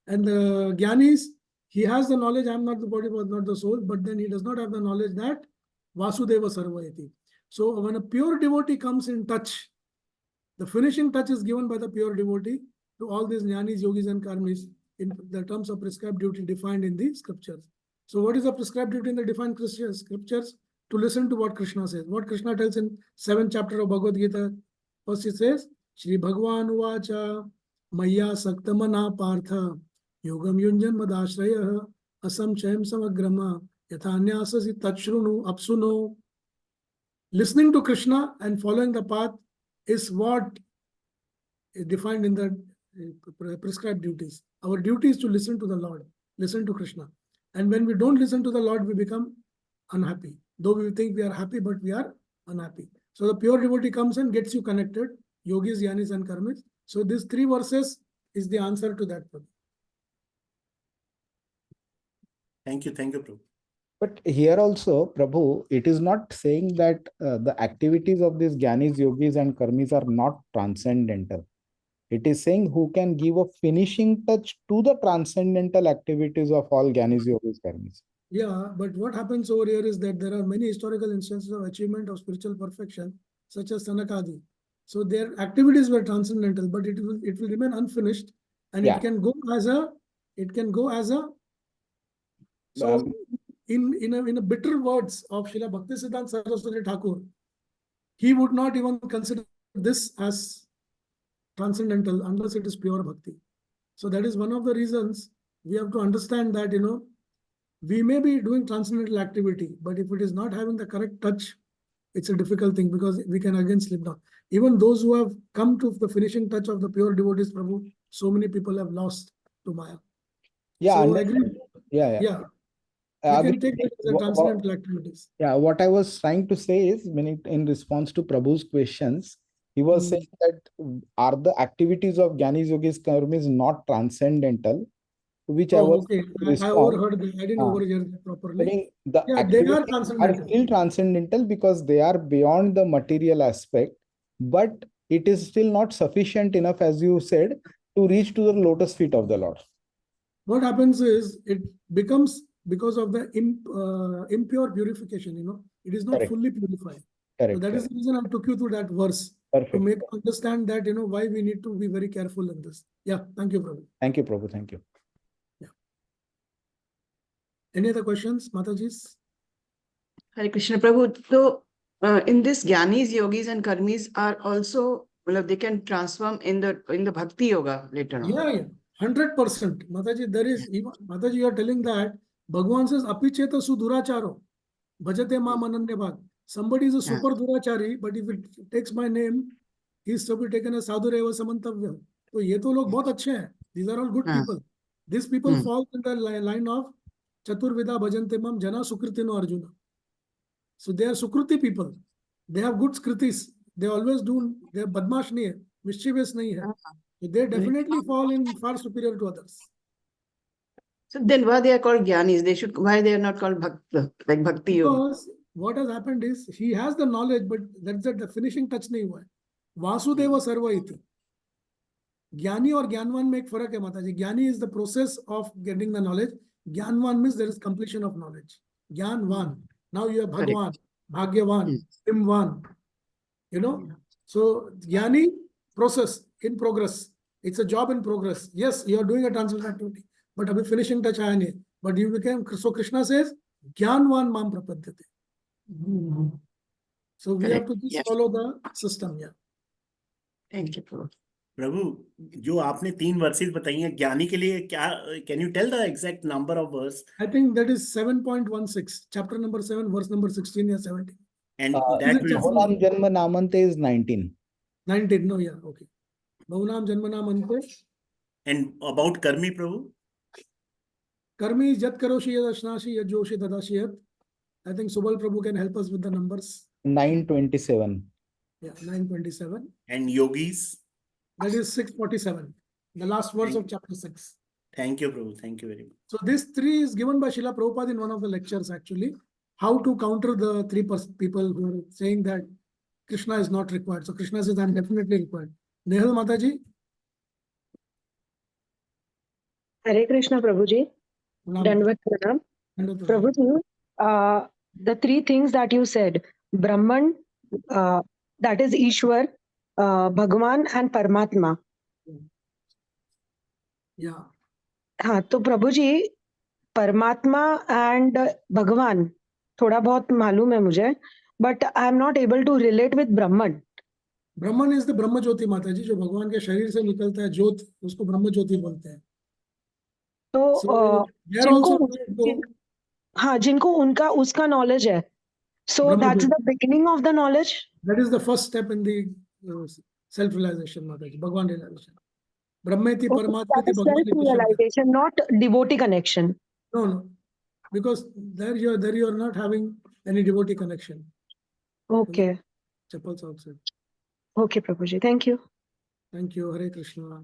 And the Jnanis, he has the knowledge, I am not the body, but not the soul, but then he does not have the knowledge that Vasudeva Sarvayati. So when a pure devotee comes in touch, the finishing touch is given by the pure devotee to all these Jnanis, Yogis, and Karmis in the terms of prescribed duty defined in the scriptures. So what is the prescribed duty in the defined scriptures? To listen to what Krishna says. What Krishna tells in 7th chapter of Bhagavad Gita. First it says, Shri Bhagavan Uvacha Maya Saktamana Partha Yogam Yunjan Madashraya Asam Chayam Samagrama Yathanyasasi Tachrunu Apsuno. Listening to Krishna and following the path is what is defined in the prescribed duties. Our duty is to listen to the Lord, listen to Krishna. And when we don't listen to the Lord, we become unhappy. Though we think we are happy, but we are unhappy. So the pure devotee comes and gets you connected, yogis, jnanis, and karmis. So these 3 verses is the answer to that. Thank you, Prabhu. But here also, Prabhu, it is not saying that the activities of these Jnanis, Yogis, and Karmis are not transcendental. It is saying who can give a finishing touch to the transcendental activities of all Jnanis, Yogis, Karmis. Yeah, but what happens over here is that there are many historical instances of achievement of spiritual perfection, such as Sanakadi. So their activities were transcendental, but it will remain unfinished, and it can go as a so in a bitter words of Srila Bhaktisiddhanta Saraswati Thakur, he would not even consider this as transcendental unless it is pure bhakti. So that is one of the reasons we have to understand that, we may be doing transcendental activity, but if it is not having the correct touch, it's a difficult thing, because we can again slip down. Even those who have come to the finishing touch of the pure devotees, Prabhu, so many people have lost to Maya. Yeah, so I agree. Yeah. We can take it as a transcendental activities. Yeah, what I was trying to say is, in response to Prabhu's questions, he was saying that are the activities of Jnanis, Yogis, Karmis not transcendental? To which I was I overheard that. I didn't overhear that properly. The they are activities transcendental. are still transcendental because they are beyond the material aspect, but it is still not sufficient enough, as you said, to reach to the lotus feet of the Lord. What happens is it becomes because of the impure purification, it is not fully purified. So that is the reason I took you through that verse to make understand that, why we need to be very careful in this. Yeah, thank you, Prabhu. Thank you, Prabhu. Thank you. Yeah. Any other questions, Matajis? Hare Krishna, Prabhu. So in this Gyanis, yogis, and karmis are also, well, they can transform in the bhakti yoga later on. Yeah, 100%. Mataji, there is even Mataji, you are telling that Bhagavan says apicheta suduracharo bhajate ma mananya bhag. Somebody is a super durachari, but if it takes my name, he's to be taken as sadhureva samantavya. So ये तो लोग बहुत अच्छे हैं. These are all good people. These people fall in the line of Chaturvida bhajante mam jana sukritino arjuna. So they are sukruti people. They have good skritis. They always do. They are badmash nahi hai, mischievous nahi hai. So they definitely fall in far superior to others. So then why they are called Gyanis? Why they are not called like bhakti yoga? Because what has happened is he has the knowledge, but that's the finishing touch nahi hua hai. Vasudeva sarva iti. Gyani और ज्ञानवान में एक फर्क है माता जी. Gyani is the process of getting the knowledge. Gyanwan means there is completion of knowledge. Gyanwan. Now you have Bhagwan, Bhagyavan, Simvan. You know, so Gyani, process in progress. It's a job in progress. Yes, you are doing a translation activity, but abhi finishing touch aaya nahi. But you became, so Krishna says, Gyanvan mam prapadyate. So we have to just follow the system. Yeah. Thank you, Prabhu. प्रभु, जो आपने 3 versus बताई हैं ज्ञानी के लिए, क्या can you tell the exact number of verse? I think that is 7.16, chapter number 7, verse number 16 or 17. And that will Bahunam Janma Namante is 19. 19, no, yeah, okay. Bahunam Janmanam Ante. And about Karmi, Prabhu? Karmi is Jat Karoshi Yad Ashnashi Yad Joshi Dadashi Yad. I think Subal Prabhu can help us with the numbers. 927. Yeah, 927. And yogis? That is 647. The last verse of chapter 6. Thank you, Prabhu. Thank you very much. So this 3 is given by Srila Prabhupada in one of the lectures actually. How to counter the 3 people who are saying that Krishna is not required. So Krishna says, I am definitely required. Nehal Mataji. Hare Krishna Prabhuji. Dandavat Pranam. Prabhuji, the 3 things that you said, Brahman, that is Ishwar, Bhagwan and Paramatma. Yeah. हाँ तो प्रभु जी परमात्मा and भगवान थोड़ा बहुत मालूम है मुझे, but I am not able to relate with Brahman. Brahman is the Brahma jyoti माता जी, जो भगवान के शरीर से निकलता है ज्योत, उसको ब्रह्म ज्योति बोलते हैं. तो जिनको उनका उसका नॉलेज है, so that's the beginning of the knowledge. That is the first step in the self realisation माता जी, Bhagavan realisation. Brahmeti, Paramatmeti, Self realization, not devotee connection. No, because there you are not having any devotee connection. Okay. Chappals outside. Okay, Prabhuji. Thank you. Thank you. Hare Krishna.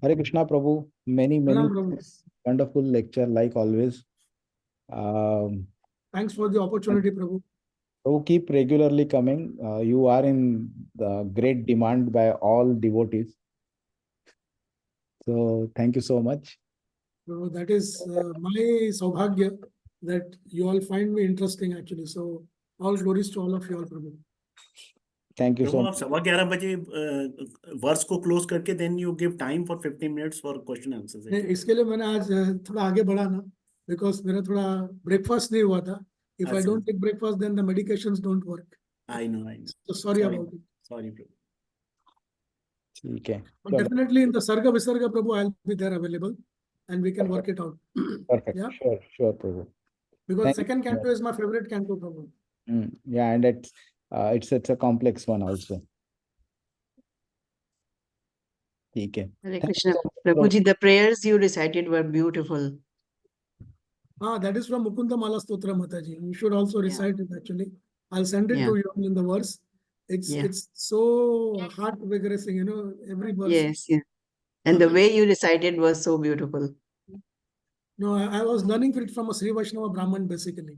Hare Krishna Prabhu. Many wonderful lecture like always. Thanks for the opportunity, Prabhu. So keep regularly coming. You are in the great demand by all devotees. So thank you so much. So that is my saubhagya that you all find me interesting actually. So all glories to all of you all, Prabhu. Thank you so much. 11:15 बजे verse को close करके then you give time for 15 minutes for question answers. इसके लिए मैंने आज थोड़ा आगे बढ़ा ना, because मेरा थोड़ा ब्रेकफास्ट नहीं हुआ था. If I don't take breakfast, then the medications don't work. I know. So sorry about it. Sorry, Prabhu. Okay. But definitely in the Sarga Visarga, Prabhu, I'll be there available and we can work it out. Perfect. Yeah? Sure, Prabhu. Because second canto is my favorite canto, Prabhu. Yeah, and it's a complex one also. Okay. Hare Krishna. Prabhuji, the prayers you recited were beautiful. That is from Mukunda Mala Stotra, Mataji. You should also recite it actually. I'll send it to you in the verse. It's so heart vigorous, every verse. Yes. And the way you recited was so beautiful. No, I was learning it from a Sri Vaishnava Brahman basically.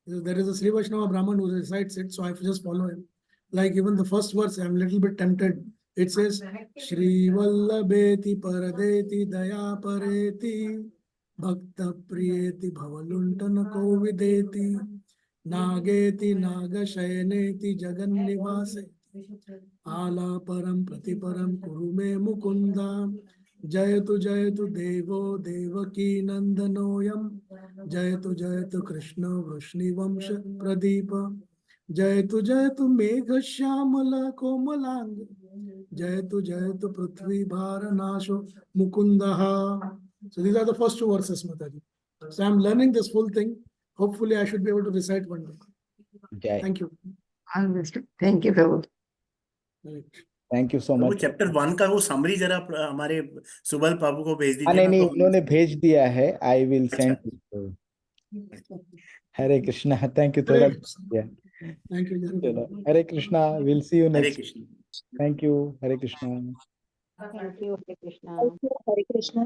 There is a Sri Vaishnava Brahman who recites it, so I just follow him. Like even the first verse, I'm a little bit tempted. It says, Shri Vallabheti Paradeti Daya Pareti Bhakta Priyeti Bhavaluntan Kovideti Nageti Nagashayaneti Jagan Nivaseti Ala Param Pratiparam Kurume Mukunda जयतु देवो देवकी नंदनोऽयं जयतु कृष्ण वृष्णिवंश प्रदीप जयतु मेघश्यामल कोमलांग जयतु पृथ्वी भारनाशो मुकुंदः. So these are the first two verses, Mataji. So I'm learning this full thing. Hopefully I should be able to recite one day. Jai. Thank you. Thank you, Prabhu. Thank you so वो much. Chapter 1 का वो summary जरा हमारे सुबल प्रभु को भेज हाँ, दीजिए नहीं ना, नहीं, तो उन्होंने भेज दिया है. आई विल अच्छा। Send. Hare Krishna. Thank you. Hare थोड़ा Krishna. दिया. Thank you. चलो, Hare Krishna. Will see you Hare next. Krishna. Thank you. Hare Krishna. Thank you, Hare Krishna. Hare Krishna.